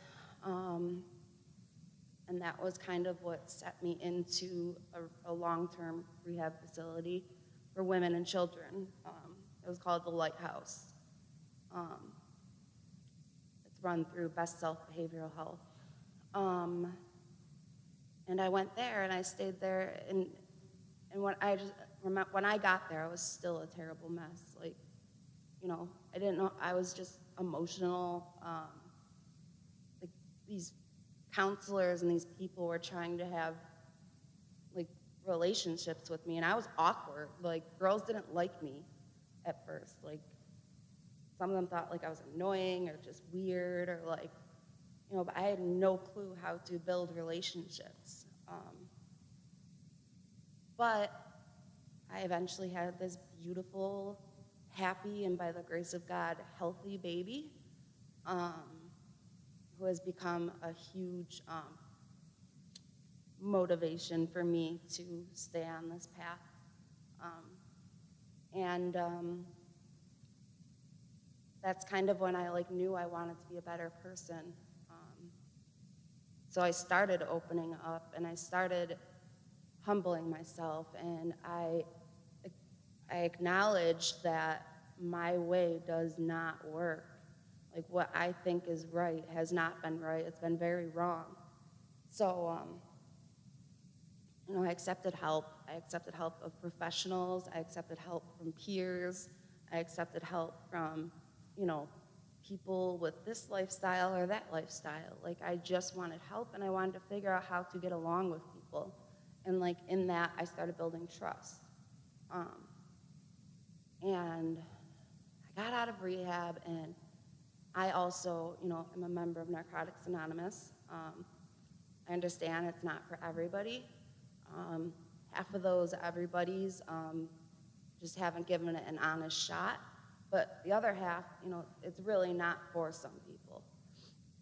and that was kind of what set me into a long-term rehab facility for women and children. It was called the Lighthouse. It's run through Best Self Behavioral Health. And I went there and I stayed there, and when I got there, I was still a terrible mess. Like, I didn't know, I was just emotional. Like these counselors and these people were trying to have like relationships with me, and I was awkward. Like, girls didn't like me at first. Like, some of them thought like I was annoying or just weird, or like, but I had no clue how to build relationships. But I eventually had this beautiful, happy, and by the grace of God, healthy baby, who has become a huge motivation for me to stay on this path. And that's kind of when I knew I wanted to be a better person. So I started opening up, and I started humbling myself, and I acknowledged that my way does not work. Like, what I think is right has not been right. It's been very wrong. So, I accepted help. I accepted help of professionals. I accepted help from peers. I accepted help from, people with this lifestyle or that lifestyle. Like, I just wanted help, and I wanted to figure out how to get along with people. And in that, I started building trust. And I got out of rehab, and I also, am a member of Narcotics Anonymous. I understand it's not for everybody. Half of those everybody's just haven't given it an honest shot. But the other half, it's really not for some people.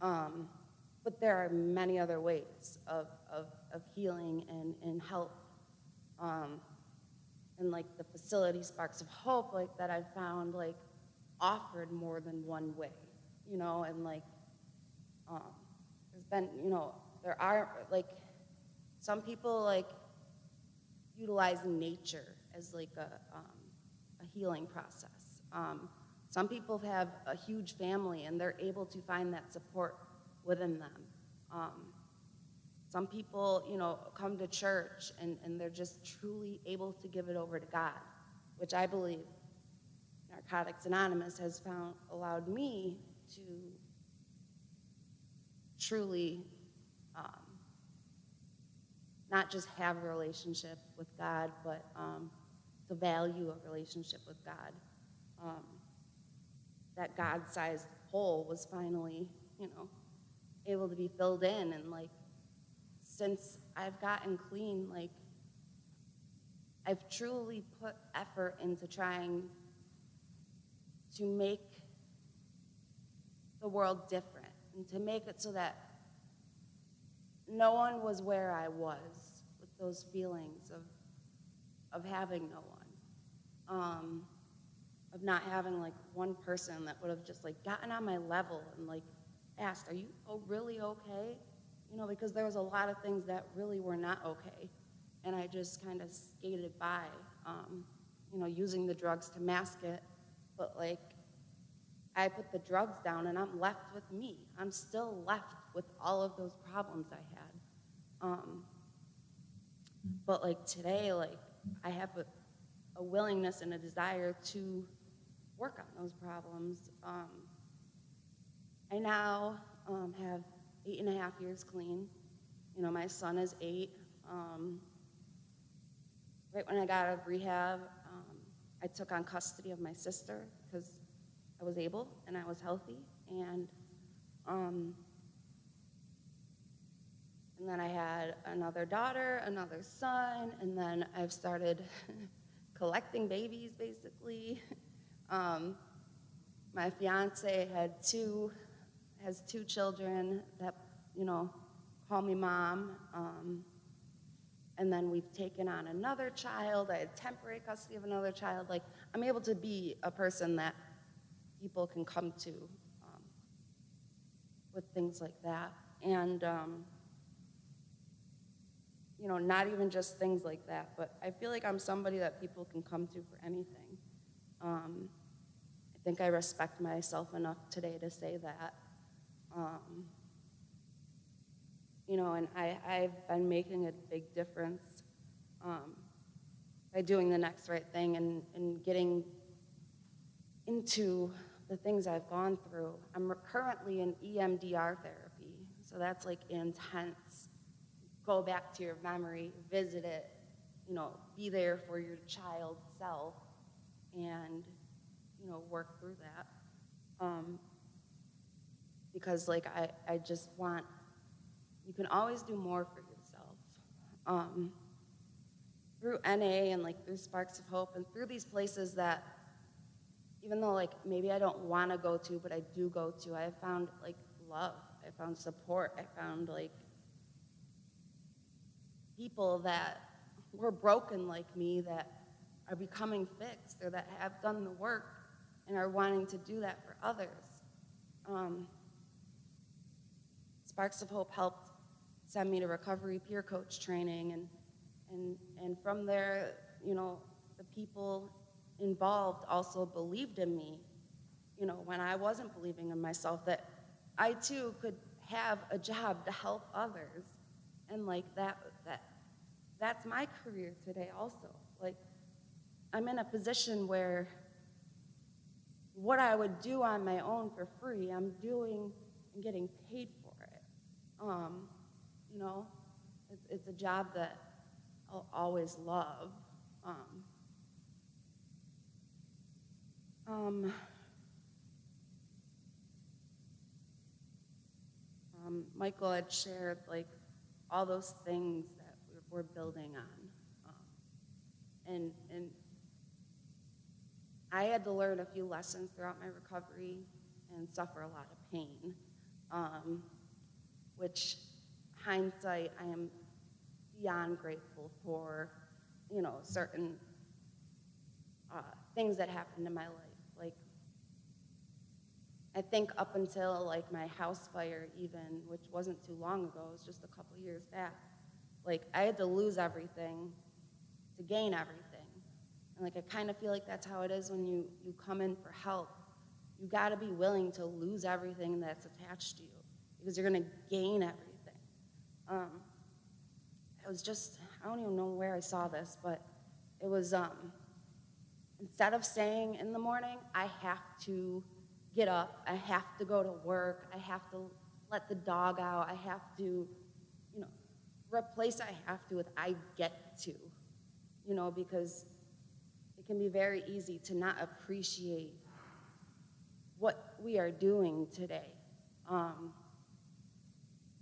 But there are many other ways of healing and help. And the facility Sparks of Hope, that I found, offered more than one way, and there's been, there are, some people, utilizing nature as, a healing process. Some people have a huge family, and they're able to find that support within them. Some people, come to church, and they're just truly able to give it over to God, which I believe Narcotics Anonymous has allowed me to truly not just have a relationship with God, but to value a relationship with God. That God-sized hole was finally, able to be filled in. And like, since I've gotten clean, like, I've truly put effort into trying to make the world different and to make it so that no one was where I was with those feelings of having no one, of not having like one person that would have just like gotten on my level and like asked, are you really okay? Because there was a lot of things that really were not okay. And I just kind of skated by, using the drugs to mask it. But like, I put the drugs down and I'm left with me. I'm still left with all of those problems I had. But like today, like I have a willingness and a desire to work on those problems. I now have 8.5 years clean. My son is 8. Right when I got out of rehab, I took on custody of my sister because I was able and I was healthy. And then I had another daughter, another son, and then I've started collecting babies, basically. My fiance has 2 children that, call me mom. And then we've taken on another child. I had temporary custody of another child. Like, I'm able to be a person that people can come to with things like that. And, not even just things like that, but I feel like I'm somebody that people can come to for anything. I think I respect myself enough today to say that. And I've been making a big difference by doing the next right thing and getting into the things I've gone through. I'm currently in EMDR therapy, so that's like intense. Go back to your memory, visit it, be there for your child self, and, work through that. Because, like, I just want, you can always do more for yourself. Through NA and, like, through Sparks of Hope and through these places that, even though, like, maybe I don't want to go to, but I do go to, I found, like, love. I found support. I found, like, people that were broken like me that are becoming fixed or that have done the work and are wanting to do that for others. Sparks of Hope helped send me to recovery peer coach training, and from there, the people involved also believed in me, when I wasn't believing in myself, that I too could have a job to help others. And like that's my career today also. Like, I'm in a position where what I would do on my own for free, I'm doing and getting paid for it. It's a job that I'll always love. Michael had shared like all those things that we're building on, and I had to learn a few lessons throughout my recovery and suffer a lot of pain, which hindsight I am beyond grateful for, certain things that happened in my life. Like, I think up until like my house fire even, which wasn't too long ago, it was just a couple years back, like I had to lose everything to gain everything. And like I kind of feel like that's how it is when you come in for help. You gotta be willing to lose everything that's attached to you because you're gonna gain everything. It was just, I don't even know where I saw this, but it was, instead of saying in the morning, I have to get up, I have to go to work, I have to let the dog out. I have to, you know, replace I have to with I get to, you know, because it can be very easy to not appreciate what we are doing today. And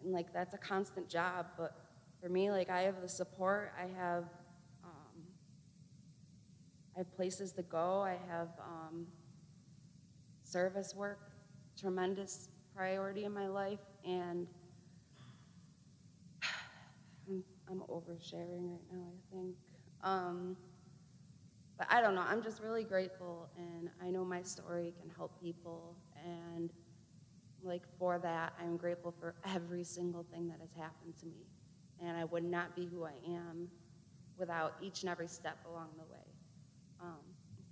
like that's a constant job, but for me, like I have the support, I have places to go, I have service work, tremendous priority in my life, and I'm oversharing right now, I think. But I don't know, I'm just really grateful, and I know my story can help people, and like for that, I'm grateful for every single thing that has happened to me. And I would not be who I am without each and every step along the way.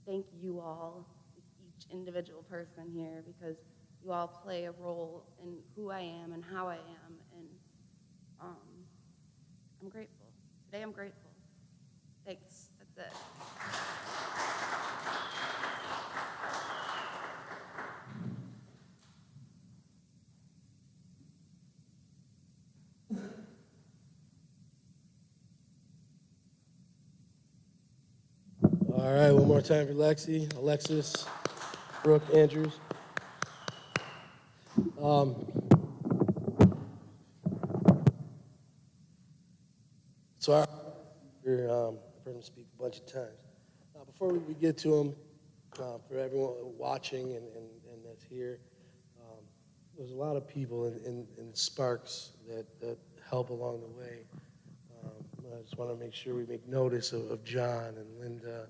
Thank you all, each individual person here, because you all play a role in who I am and how I am, and I'm grateful. Today I'm grateful. Thanks, that's it. All right, one more time for Lexi, Alexis, Brooke, Andrews. So I've heard him speak a bunch of times. Before we get to him, for everyone watching and that's here, there's a lot of people in Sparks that help along the way. I just want to make sure we make notice of John and Linda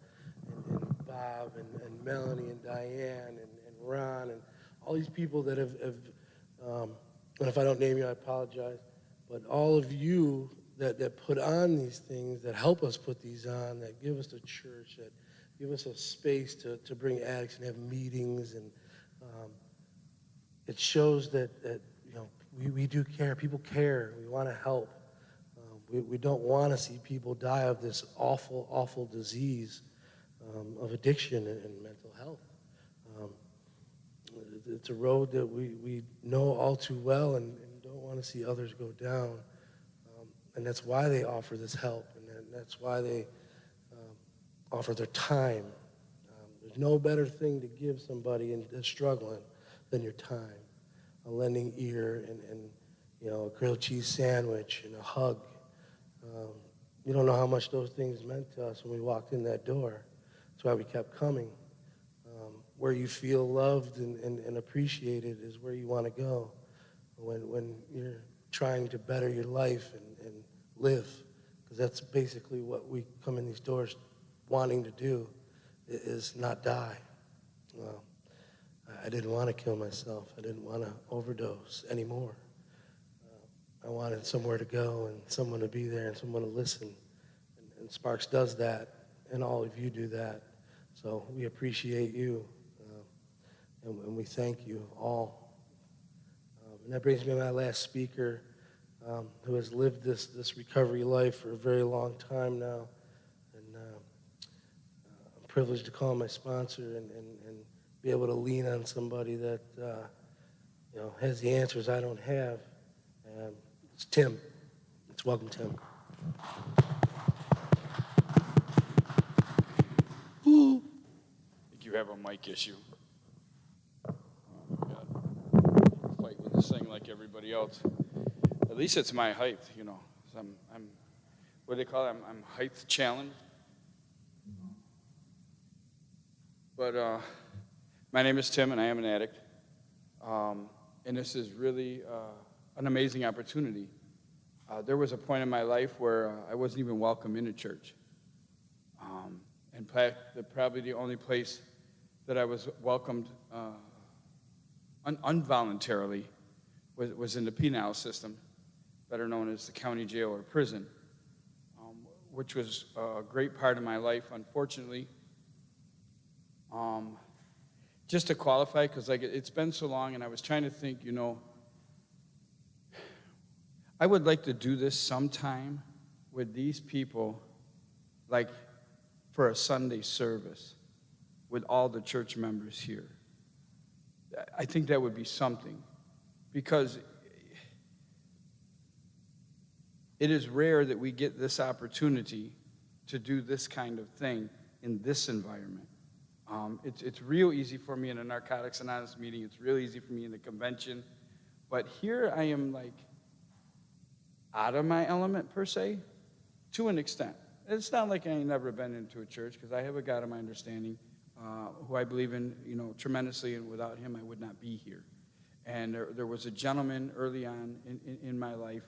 and Bob and Melanie and Diane and Ron and all these people that have and if I don't name you, I apologize, but all of you that put on these things, that help us put these on, that give us the church, that give us a space to bring addicts and have meetings, and it shows that you know we do care. People care. We want to help. We don't want to see people die of this awful, awful disease of addiction and mental health. It's a road that we know all too well and don't want to see others go down. And that's why they offer this help, and that's why they offer their time. There's no better thing to give somebody that's struggling than your time. A lending ear and you know, a grilled cheese sandwich and a hug. You don't know how much those things meant to us when we walked in that door. That's why we kept coming. Where you feel loved and appreciated is where you want to go when you're trying to better your life and live, because that's basically what we come in these doors wanting to do, is not die. Well, I didn't want to kill myself. I didn't want to overdose anymore. I wanted somewhere to go and someone to be there and someone to listen. And Sparks does that, and all of you do that. So we appreciate you, and we thank you all. And that brings me to my last speaker, who has lived this recovery life for a very long time now. And I'm privileged to call him my sponsor and be able to lean on somebody that you know, has the answers I don't have. It's Tim. Let's welcome Tim. I think you have a mic issue. Oh, God. Fight with this thing like everybody else. At least it's my height, you know. So I'm what do they call it? I'm height challenged. But my name is Tim, and I am an addict. And this is really an amazing opportunity. There was a point in my life where I wasn't even welcome in a church. In fact, probably the only place that I was welcomed involuntarily was in the penal system, better known as the county jail or prison, which was a great part of my life. Unfortunately, just to qualify, because like it's been so long, and I was trying to think, you know, I would like to do this sometime with these people, like for a Sunday service with all the church members here. I think that would be something, because It is rare that we get this opportunity to do this kind of thing in this environment. It's real easy for me in a Narcotics Anonymous meeting. It's real easy for me in the convention. But here I am like out of my element per se, to an extent. It's not like I ain't never been into a church, because I have a God of my understanding who I believe in, tremendously, and without him I would not be here. And there was a gentleman early on in my life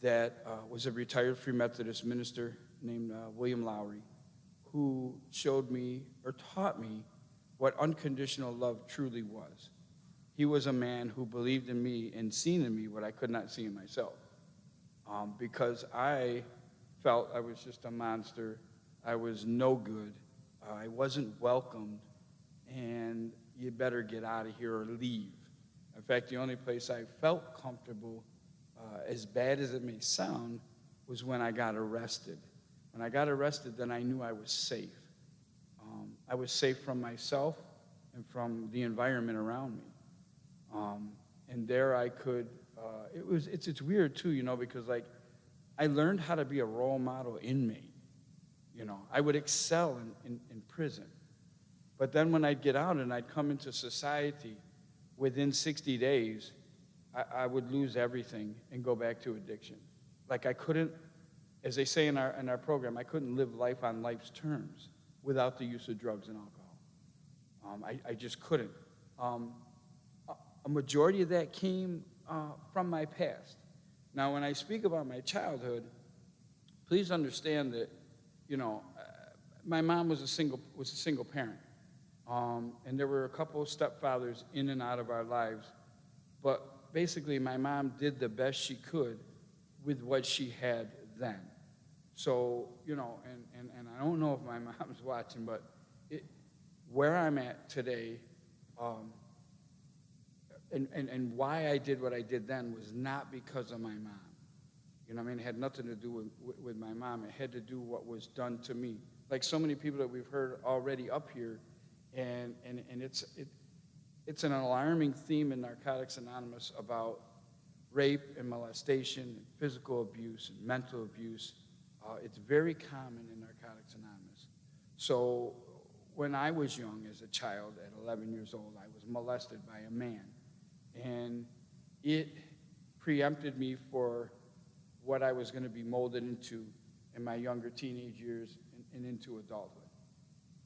that was a retired Free Methodist minister named William Lowry, who showed me or taught me what unconditional love truly was. He was a man who believed in me and seen in me what I could not see in myself. Because I felt I was just a monster, I was no good, I wasn't welcomed, and you better get out of here or leave. In fact, the only place I felt comfortable, as bad as it may sound, was when I got arrested. When I got arrested, then I knew I was safe. I was safe from myself and from the environment around me. And there I could, it's weird too, because like I learned how to be a role model inmate. I would excel in prison. But then when I'd get out and I'd come into society, within 60 days, I would lose everything and go back to addiction. Like I couldn't, as they say in our program, I couldn't live life on life's terms without the use of drugs and alcohol. I just couldn't. A majority of that came from my past. Now, when I speak about my childhood, please understand that, my mom was a single parent, and there were a couple of stepfathers in and out of our lives, but basically my mom did the best she could with what she had then. So, and I don't know if my mom's watching, but where I'm at today, and why I did what I did then was not because of my mom. It had nothing to do with my mom. It had to do what was done to me. Like so many people that we've heard already up here, and it's an alarming theme in Narcotics Anonymous about rape and molestation, and physical abuse, and mental abuse. It's very common in Narcotics Anonymous. So when I was young as a child, at 11 years old, I was molested by a man. And it preempted me for what I was going to be molded into in my younger teenage years and into adulthood.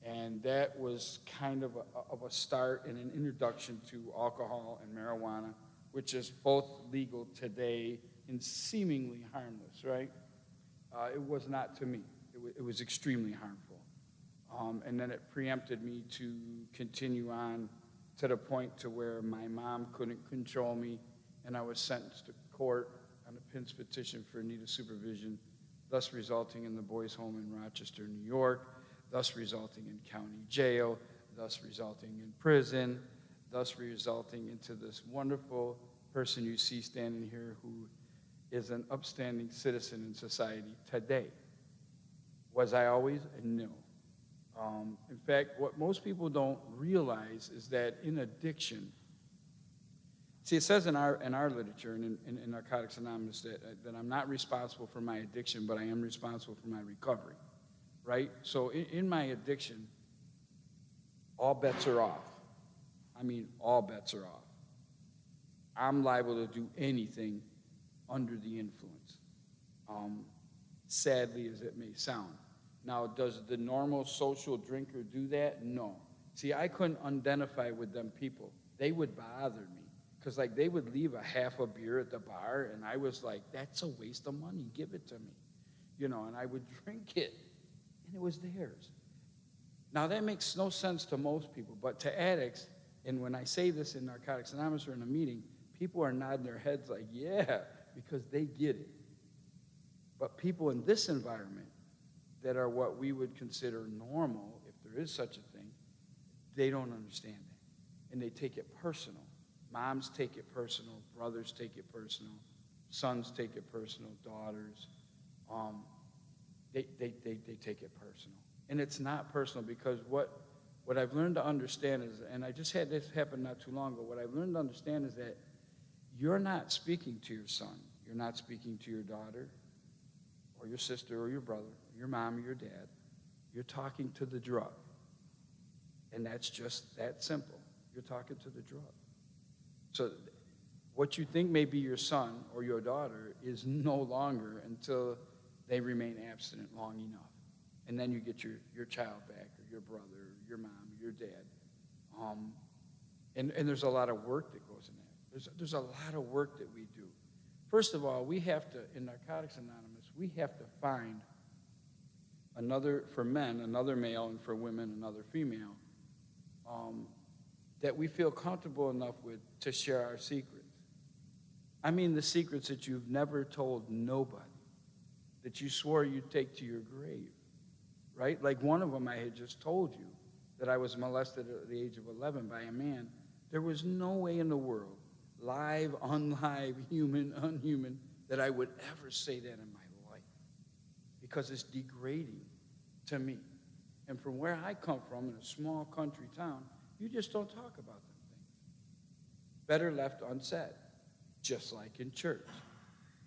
And that was kind of a start and an introduction to alcohol and marijuana, which is both legal today and seemingly harmless, right? It was not to me. It was extremely harmful. And then it preempted me to continue on to the point to where my mom couldn't control me, and I was sentenced to court on a PINS petition for need of supervision, thus resulting in the boys' home in Rochester, New York, thus resulting in county jail, thus resulting in prison, thus resulting into this wonderful person you see standing here who is an upstanding citizen in society today. Was I always? No. In fact, what most people don't realize is that in addiction, see, it says in our literature and in Narcotics Anonymous that I'm not responsible for my addiction, but I am responsible for my recovery, right? So in my addiction, all bets are off. I mean, all bets are off. I'm liable to do anything under the influence, sadly as it may sound. Now, does the normal social drinker do that? No. See, I couldn't identify with them people. They would bother me because, like, they would leave a half a beer at the bar, and I was like, that's a waste of money. Give it to me. And I would drink it, and it was theirs. Now, that makes no sense to most people, but to addicts, and when I say this in Narcotics Anonymous or in a meeting, people are nodding their heads like, yeah, because they get it. But people in this environment that are what we would consider normal, if there is such a thing, they don't understand that. And they take it personal. Moms take it personal. Brothers take it personal. Sons take it personal. Daughters. They take it personal. And it's not personal because what I've learned to understand is, and I just had this happen not too long ago, what I've learned to understand is that you're not speaking to your son. You're not speaking to your daughter. or your sister or your brother, or your mom or your dad, you're talking to the drug. And that's just that simple. You're talking to the drug. So what you think may be your son or your daughter is no longer until they remain abstinent long enough. And then you get your child back, or your brother, or your mom, or your dad. And there's a lot of work that goes in that. There's a lot of work that we do. First of all, we have to, in Narcotics Anonymous, we have to find another, for men, another male, and for women, another female, that we feel comfortable enough with to share our secrets. I mean the secrets that you've never told nobody, that you swore you'd take to your grave, right? Like one of them I had just told you, that I was molested at the age of 11 by a man. There was no way in the world, live, unlive, human, unhuman, that I would ever say that in my life, because it's degrading to me. And from where I come from, in a small country town, you just don't talk about them things. Better left unsaid, just like in church.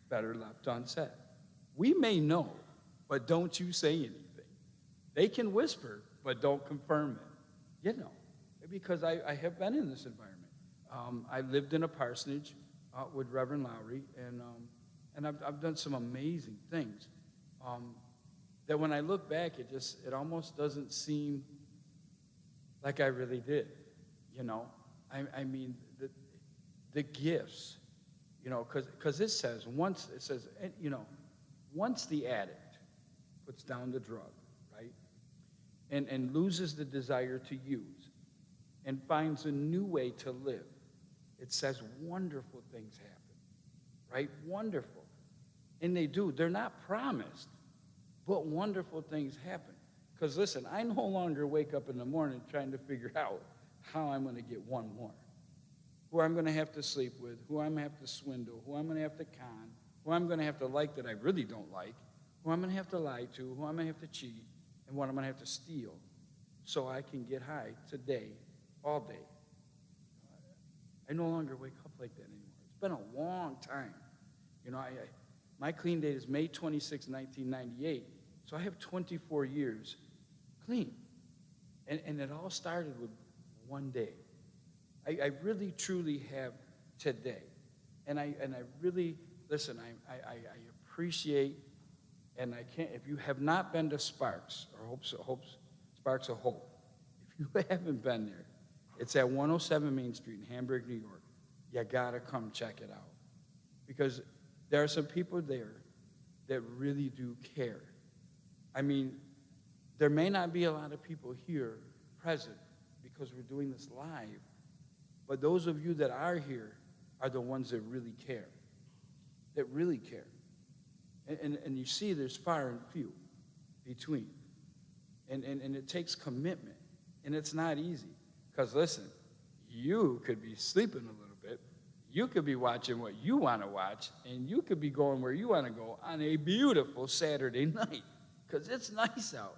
Better left unsaid. We may know, but don't you say anything. They can whisper, but don't confirm it. You know, because I have been in this environment. I lived in a parsonage with Reverend Lowry, and I've done some amazing things. That when I look back, it almost doesn't seem like I really did, you know. I mean, the gifts, you know, because it says, once the addict puts down the drug, right, and loses the desire to use and finds a new way to live, it says wonderful things happen, right? Wonderful. And they do. They're not promised, but wonderful things happen. Because listen, I no longer wake up in the morning trying to figure out how I'm going to get one more. Who I'm going to have to sleep with, who I'm going to have to swindle, who I'm going to have to con, who I'm going to have to like that I really don't like, who I'm going to have to lie to, who I'm going to have to cheat, and what I'm going to have to steal so I can get high today, all day. I no longer wake up like that anymore. It's been a long time. You know, my clean date is May 26, 1998, so I have 24 years clean. And it all started with one day. I really, truly have today. And I really, listen, I appreciate, and I can't, if you have not been to Sparks, or Sparks of Hope, if you haven't been there, it's at 107 Main Street in Hamburg, New York. You gotta come check it out. Because there are some people there that really do care. I mean, there may not be a lot of people here present because we're doing this live, but those of you that are here are the ones that really care, that really care. And you see there's far and few between. And it takes commitment, and it's not easy. Because listen, you could be sleeping a little bit, you could be watching what you want to watch, and you could be going where you want to go on a beautiful Saturday night, because it's nice out.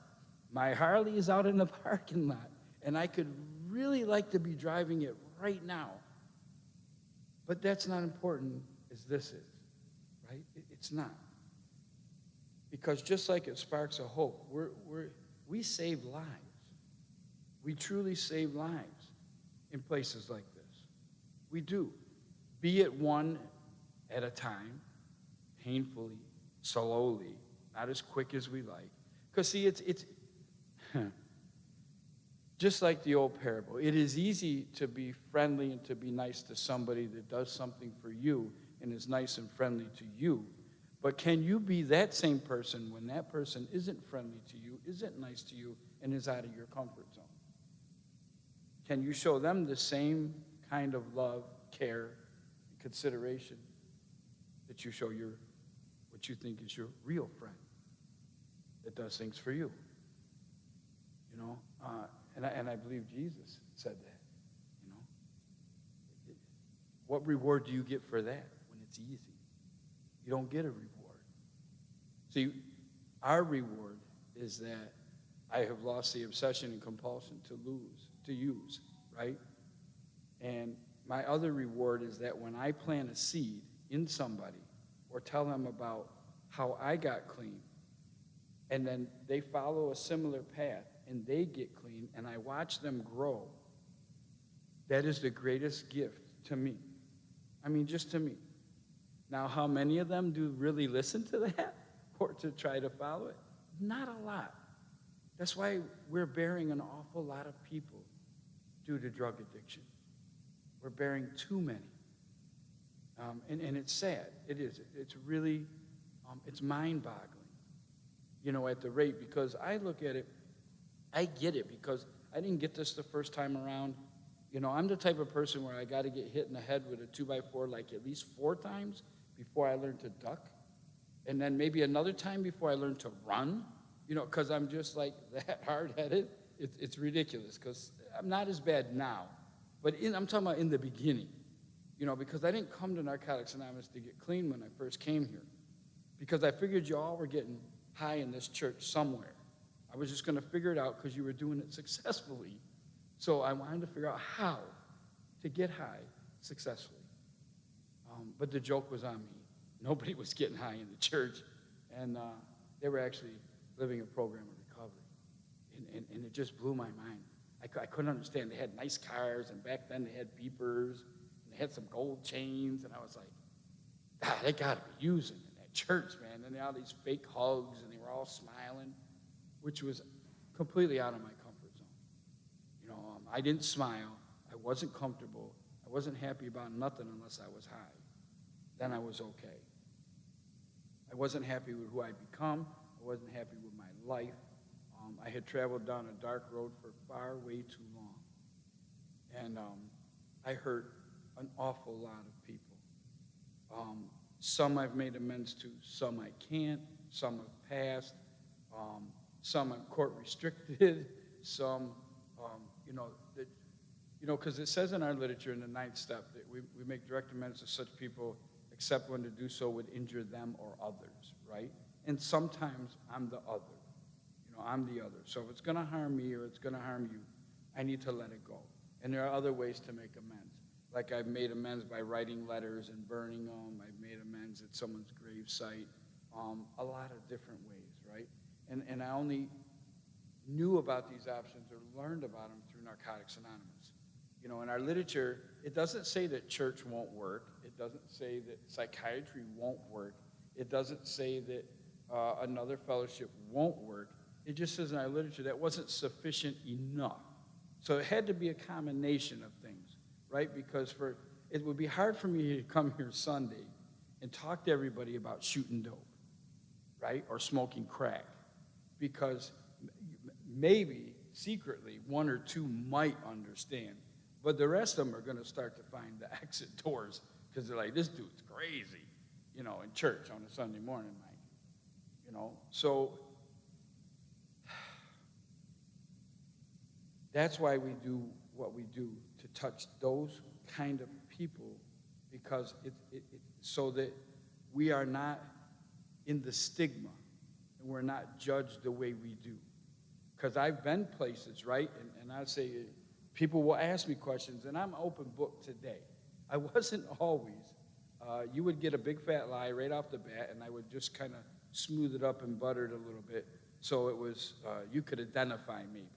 My Harley is out in the parking lot, and I could really like to be driving it right now. But that's not important as this is, right? It's not. Because just like at Sparks of Hope, we save lives. We truly save lives in places like this. We do. Be it one at a time, painfully, slowly, not as quick as we like. Because see, it's just like the old parable. It is easy to be friendly and to be nice to somebody that does something for you and is nice and friendly to you. But can you be that same person when that person isn't friendly to you, isn't nice to you, and is out of your comfort zone? Can you show them the same kind of love, care, and consideration that you show what you think is your real friend that does things for you? You know, and I believe Jesus said that. You know, what reward do you get for that when it's easy? You don't get a reward. See, our reward is that I have lost the obsession and compulsion to use, right? And my other reward is that when I plant a seed in somebody or tell them about how I got clean and then they follow a similar path, and they get clean, and I watch them grow. That is the greatest gift to me. I mean, just to me. Now, how many of them do really listen to that or to try to follow it? Not a lot. That's why we're bearing an awful lot of people due to drug addiction. We're bearing too many. And it's sad. It is. It's really, it's mind-boggling, you know, at the rate, because I look at it, I get it, because I didn't get this the first time around. You know, I'm the type of person where I got to get hit in the head with a 2x4 like at least 4 times before I learn to duck. And then maybe another time before I learn to run, you know, because I'm just like that hard-headed. It's ridiculous, because I'm not as bad now. But I'm talking about in the beginning, you know, because I didn't come to Narcotics Anonymous to get clean when I first came here, because I figured you all were getting high in this church somewhere. I was just going to figure it out because you were doing it successfully. So I wanted to figure out how to get high successfully. But the joke was on me. Nobody was getting high in the church, and they were actually living a program of recovery. And it just blew my mind. I couldn't understand. They had nice cars, and back then they had beepers, and they had some gold chains, and I was like, God, they got to be using in that church, man. And they had all these fake hugs, and they were all smiling, which was completely out of my comfort zone. You know, I didn't smile. I wasn't comfortable. I wasn't happy about nothing unless I was high. Then I was okay. I wasn't happy with who I'd become. I wasn't happy with my life. I had traveled down a dark road for far way too long. And I hurt an awful lot of people. Some I've made amends to, some I can't, some have passed, some I'm court restricted, some, because it says in our literature in the 9th step that we make direct amends to such people except when to do so would injure them or others, right? And sometimes I'm the other. I'm the other. So if it's going to harm me or it's going to harm you, I need to let it go. And there are other ways to make amends. Like I've made amends by writing letters and burning them. I've made amends at someone's grave site. A lot of different ways, right? And I only knew about these options or learned about them through Narcotics Anonymous. You know, in our literature, it doesn't say that church won't work. It doesn't say that psychiatry won't work. It doesn't say that another fellowship won't work. It just says in our literature that wasn't sufficient enough. So it had to be a combination of things, right? Because it would be hard for me to come here Sunday and talk to everybody about shooting dope, right? Or smoking crack. Because maybe secretly 1 or 2 might understand. But the rest of them are going to start to find the exit doors because they're like, this dude's crazy, you know, in church on a Sunday morning, Mike. You know, so that's why we do what we do, to touch those kind of people, because so that we are not in the stigma and we're not judged the way we do. Because I've been places, right? And I say, people will ask me questions, and I'm open book today. I wasn't always. You would get a big fat lie right off the bat, and I would just kind of smooth it up and butter it a little bit so it was, you could identify maybe.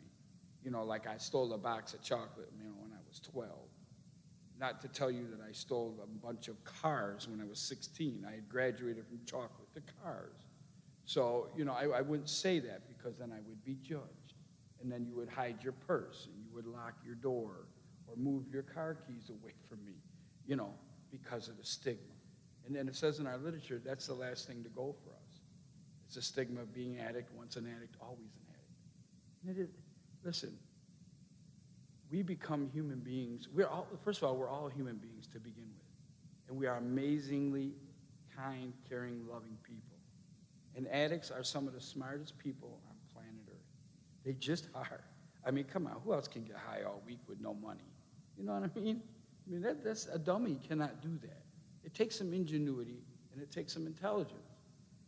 You know, like I stole a box of chocolate, you know, when I was 12. Not to tell you that I stole a bunch of cars when I was 16. I had graduated from chocolate to cars. So, you know, I wouldn't say that because then I would be judged. And then you would hide your purse and you would lock your door or move your car keys away from me, you know, because of the stigma. And then it says in our literature, that's the last thing to go for us. It's a stigma of being an addict, once an addict, always an addict. And it is, listen, we become human beings. First of all, we're all human beings to begin with. And we are amazingly kind, caring, loving people. And addicts are some of the smartest people on planet Earth. They just are. I mean, come on, who else can get high all week with no money? You know what I mean? I mean, that's a dummy cannot do that. It takes some ingenuity and it takes some intelligence.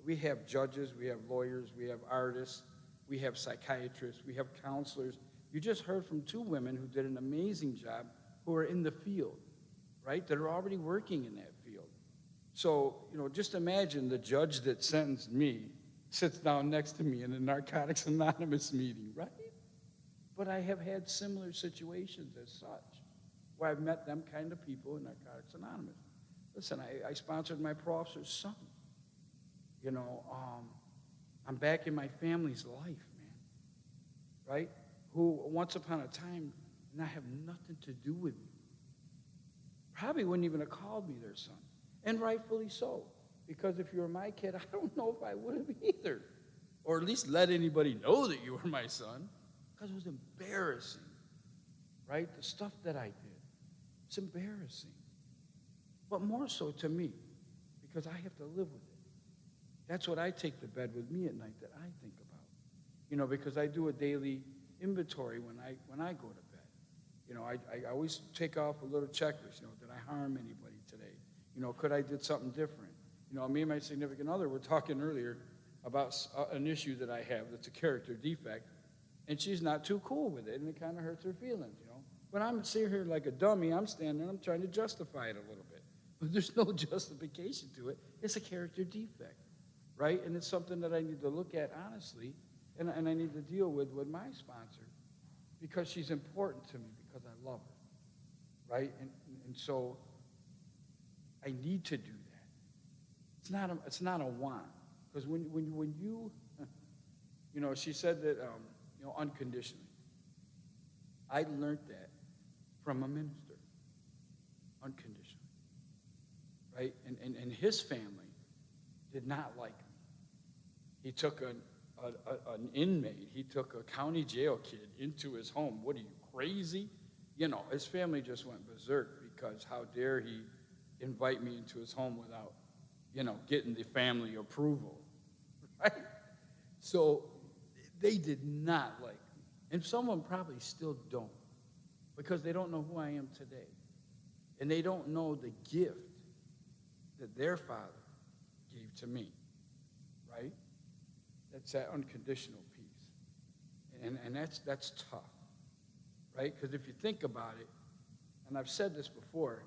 We have judges, we have lawyers, we have artists, we have psychiatrists, we have counselors. You just heard from 2 women who did an amazing job who are in the field, right? That are already working in that field. So, you know, just imagine the judge that sentenced me sits down next to me in a Narcotics Anonymous meeting, right? But I have had similar situations as such, where I've met them kind of people in Narcotics Anonymous. Listen, I sponsored my pro officer's son. You know, I'm back in my family's life, man, right? Who once upon a time did not have nothing to do with me. Probably wouldn't even have called me their son, and rightfully so. Because if you were my kid, I don't know if I would have either. Or at least let anybody know that you were my son. Because it was embarrassing, right? The stuff that I did. It's embarrassing. But more so to me, because I have to live with it. That's what I take to bed with me at night that I think about. You know, because I do a daily inventory when I go to bed. You know, I always take off a little checklist. You know, did I harm anybody today? You know, could I did something different? You know, me and my significant other were talking earlier about an issue that I have that's a character defect, and she's not too cool with it, and it kind of hurts her feelings, you know. When I'm sitting here like a dummy, I'm standing there, I'm trying to justify it a little bit. But there's no justification to it. It's a character defect, right? And it's something that I need to look at honestly, and I need to deal with my sponsor, because she's important to me, because I love her, right? And so I need to do that. It's not a want, because when you, you know, she said that, you know, unconditionally. I learned that from a minister, unconditionally, right? And his family did not like me. He took an inmate, he took a county jail kid into his home. What are you, crazy? You know, his family just went berserk, because how dare he invite me into his home without, you know, getting the family approval, right? So they did not like me. And some of them probably still don't, because they don't know who I am today. And they don't know the gift that their father gave to me, right? That's that unconditional piece. And that's tough, right? Because if you think about it, and I've said this before,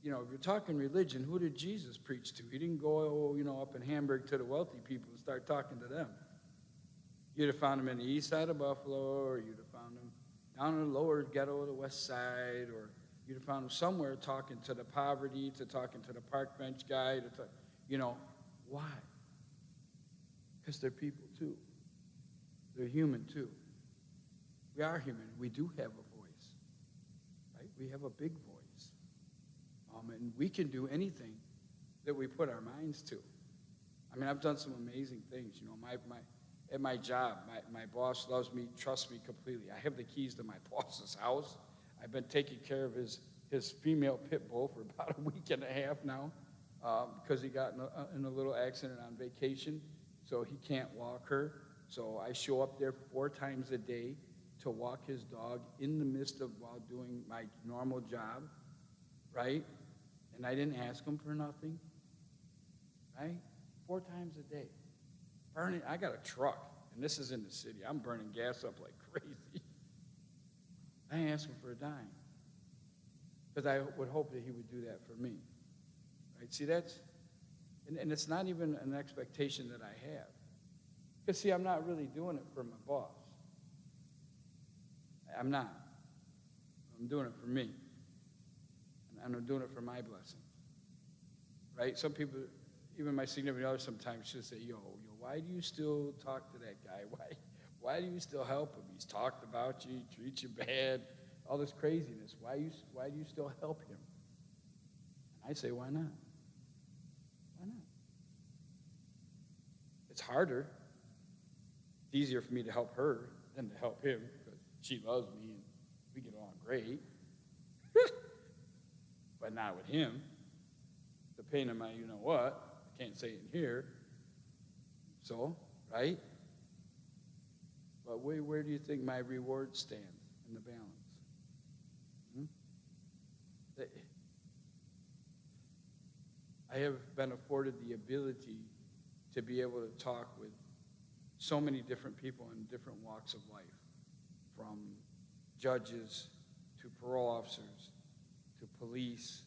you know, if you're talking religion, who did Jesus preach to? He didn't go, you know, up in Hamburg to the wealthy people and start talking to them. You'd have found him in the east side of Buffalo, or you'd have found him down in the lower ghetto of the west side, or you'd have found him somewhere talking to the poverty, to talking to the park bench guy, you know, why? Because they're people too. They're human too. We are human. We do have a voice, right? We have a big voice. And we can do anything that we put our minds to. I mean, I've done some amazing things. You know, at my job, my boss loves me, trusts me completely. I have the keys to my boss's house. I've been taking care of his female pit bull for about a week and a half now, because he got in a little accident on vacation, so he can't walk her. So I show up there 4 times a day to walk his dog in the midst of while doing my normal job, right? And I didn't ask him for nothing, right? 4 times a day. Burning, I got a truck, and this is in the city. I'm burning gas up like crazy. I didn't ask him for a dime, because I would hope that he would do that for me, right? See, that's, and it's not even an expectation that I have. Because, see, I'm not really doing it for my boss. I'm not. I'm doing it for me. And I'm doing it for my blessing. Right? Some people, even my significant other sometimes, she'll say, yo, why do you still talk to that guy? Why do you still help him? He's talked about you, he treats you bad, all this craziness. Why do you still help him? And I say, why not? Why not? It's harder. It's easier for me to help her than to help him, because she loves me and we get along great. But not with him. The pain in my you-know-what, I can't say it in here. So, right? But where do you think my reward stands in the balance? I have been afforded the ability to be able to talk with so many different people in different walks of life, from judges to parole officers to police,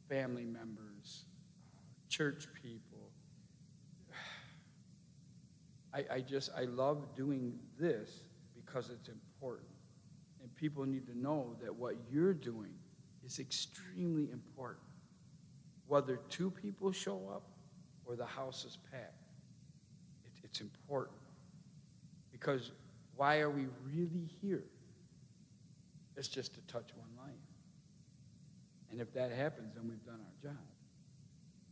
family members, church people, I love doing this because it's important. And people need to know that what you're doing is extremely important. Whether 2 people show up or the house is packed, it's important. Because why are we really here? It's just to touch one life. And if that happens, then we've done our job.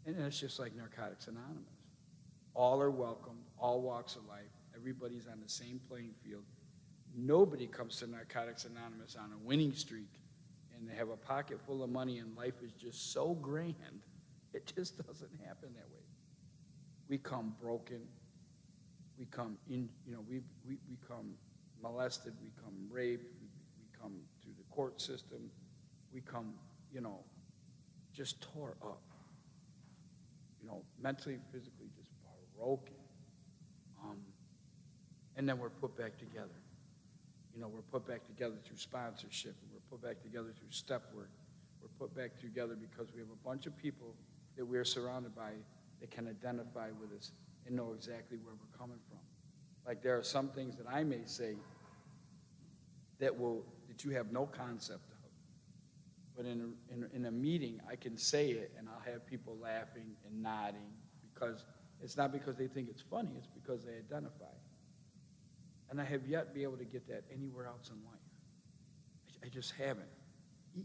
And it's just like Narcotics Anonymous. All are welcomed, all walks of life. Everybody's on the same playing field. Nobody comes to Narcotics Anonymous on a winning streak and they have a pocket full of money and life is just so grand. It just doesn't happen that way. We come broken. We come in, we come molested. We come raped. We come through the court system. We come, just tore up. Mentally, physically, just broken. And then we're put back together. We're put back together through sponsorship. And we're put back together through step work. We're put back together because we have a bunch of people that we're surrounded by that can identify with us and know exactly where we're coming from. Like there are some things that I may say that you have no concept of. But in a meeting, I can say it and I'll have people laughing and nodding because it's not because they think it's funny, it's because they identify. And I have yet to be able to get that anywhere else in life. I just haven't.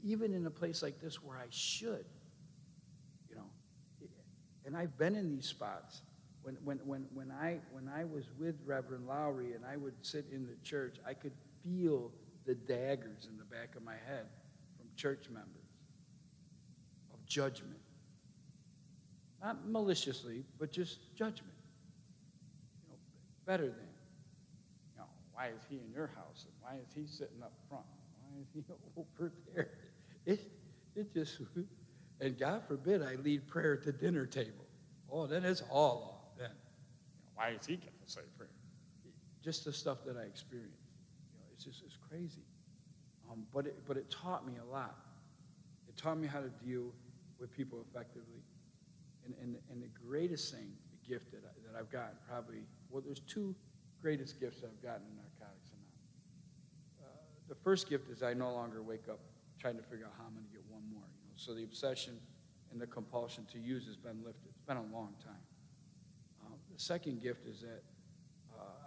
Even in a place like this where I should, And I've been in these spots. When I was with Reverend Lowry and I would sit in the church, I could feel the daggers in the back of my head from church members of judgment. Not maliciously, but just judgment. Better than. Why is he in your house? And why is he sitting up front? Why is he over there? It just, and God forbid I lead prayer at the dinner table. Oh, then it's all off then. Why is he getting to say prayer? Just the stuff that I experienced. It's crazy. But it taught me a lot. It taught me how to deal with people effectively. And the greatest thing, the gift that I've gotten probably, there's 2 greatest gifts I've gotten in Narcotics Anonymous. The first gift is I no longer wake up trying to figure out how I'm going to get one more. So the obsession and the compulsion to use has been lifted. It's been a long time. The second gift is that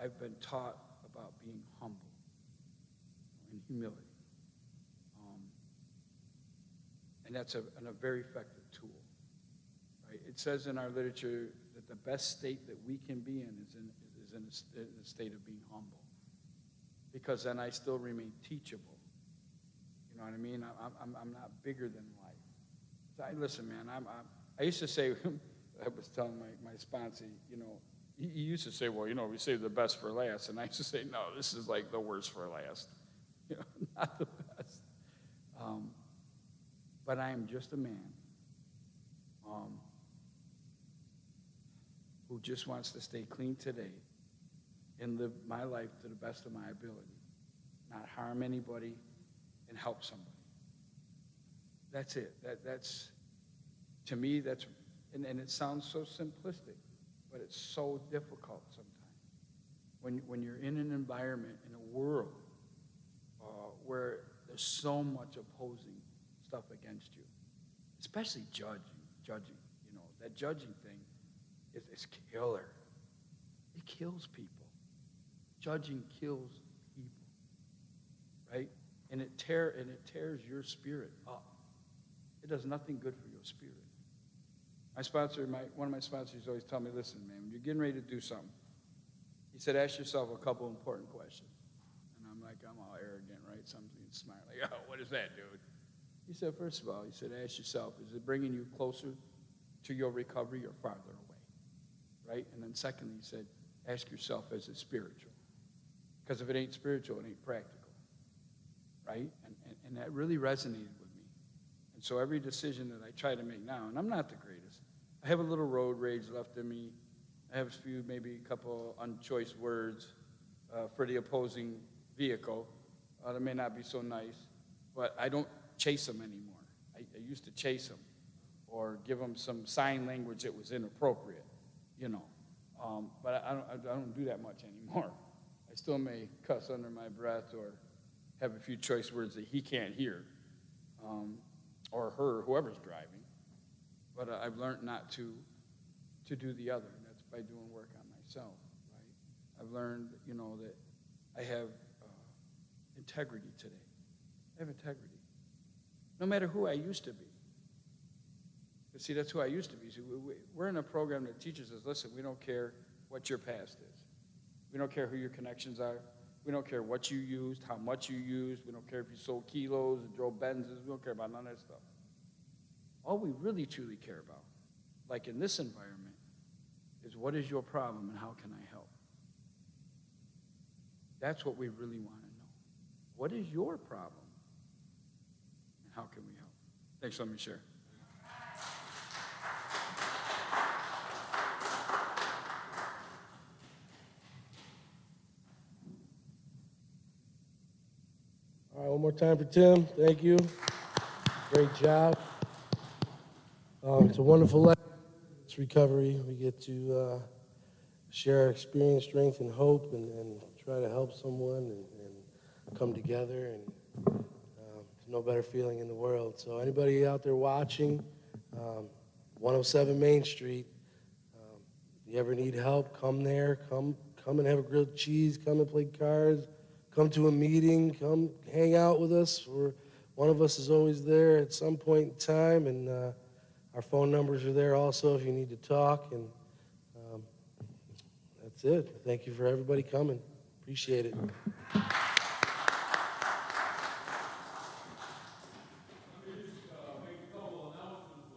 I've been taught about being humble and humility. And that's a very effective tool. Right? It says in our literature that the best state that we can be in is in a state of being humble. Because then I still remain teachable. You know what I mean? I'm not bigger than life. Listen, man, I used to say, I was telling my sponsor, he used to say, well, we save the best for last. And I used to say, no, this is like the worst for last. Not the best. But I am just a man who just wants to stay clean today and live my life to the best of my ability, not harm anybody and help somebody. That's it. That's, to me, and it sounds so simplistic, but it's so difficult sometimes. When you're in an environment, in a world where there's so much opposing stuff against you, especially judging. That judging thing is killer. It kills people. Judging kills people, right? And it tears your spirit up. It does nothing good for your spirit. One of my sponsors always tell me, listen, man, when you're getting ready to do something, he said, ask yourself a couple important questions. And I'm like, I'm all arrogant, right? Something smart, like, oh, what is that, dude? He said, first of all, ask yourself, is it bringing you closer to your recovery or farther away, right? And then secondly, he said, ask yourself, is it spiritual? Because if it ain't spiritual, it ain't practical, right? And that really resonated with me. And so every decision that I try to make now, and I'm not the greatest, I have a little road rage left in me. I have maybe a couple unchoice words for the opposing vehicle that may not be so nice, but I don't chase them anymore. I used to chase them or give them some sign language that was inappropriate, But I don't do that much anymore. I still may cuss under my breath or have a few choice words that he can't hear, or her, whoever's driving. But I've learned not to do the other, and that's by doing work on myself, right? I've learned, that I have integrity today. I have integrity. No matter who I used to be. But see, that's who I used to be. See, we're in a program that teaches us, listen, we don't care what your past is. We don't care who your connections are. We don't care what you used, how much you used. We don't care if you sold kilos or drove Benzes. We don't care about none of that stuff. All we really, truly care about, like in this environment, is what is your problem and how can I help? That's what we really want to know. What is your problem and how can we help? Thanks for letting me share. All right, one more time for Tim. Thank you. Great job. It's a wonderful life. It's recovery. We get to share our experience, strength, and hope, and try to help someone and come together. And there's no better feeling in the world. So anybody out there watching, 107 Main Street, if you ever need help, come there. Come and have a grilled cheese. Come and play cards. Come to a meeting. Come hang out with us. One of us is always there at some point in time, and our phone numbers are there also if you need to talk. And that's it. Thank you for everybody coming. Appreciate it.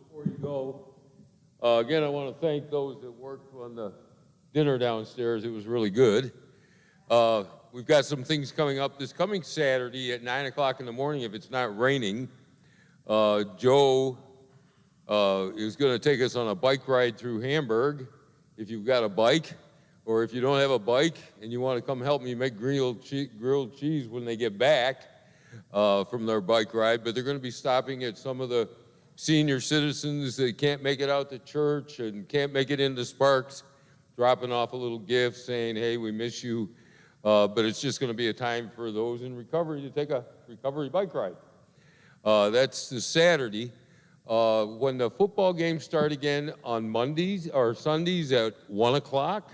Before you go, again, I want to thank those that worked on the dinner downstairs. It was really good. We've got some things coming up this coming Saturday at 9 o'clock in the morning if it's not raining. Joe is going to take us on a bike ride through Hamburg if you've got a bike, or if you don't have a bike and you want to come help me make grilled cheese when they get back from their bike ride. But they're going to be stopping at some of the senior citizens that can't make it out to church and can't make it into Sparks, dropping off a little gift saying, hey, we miss you. But it's just going to be a time for those in recovery to take a recovery bike ride. That's this Saturday. When the football games start again on Mondays or Sundays at 1 o'clock,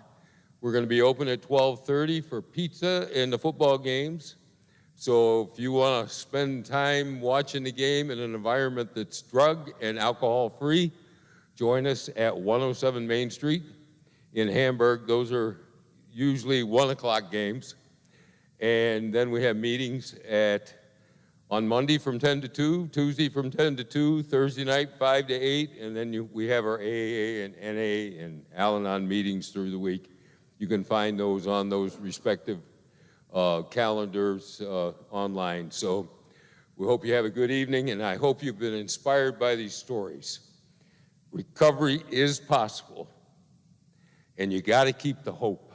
we're going to be open at 12:30 for pizza and the football games. So if you want to spend time watching the game in an environment that's drug and alcohol free, join us at 107 Main Street in Hamburg. Those are usually 1 o'clock games. And then we have meetings on Monday from 10 to 2, Tuesday from 10 to 2, Thursday night 5 to 8, and then we have our AAA and NA and Al-Anon meetings through the week. You can find those on those respective calendars online. So we hope you have a good evening, and I hope you've been inspired by these stories. Recovery is possible, and you got to keep the hope.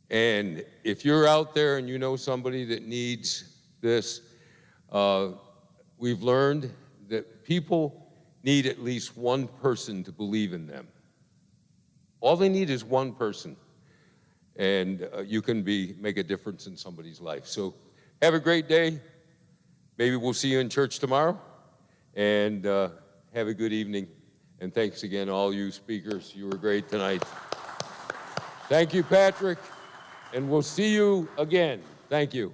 And if you're out there and you know somebody that needs this, we've learned that people need at least one person to believe in them. All they need is one person, and you can make a difference in somebody's life. So have a great day. Maybe we'll see you in church tomorrow, and have a good evening. And thanks again, all you speakers. You were great tonight. Thank you, Patrick. And we'll see you again. Thank you.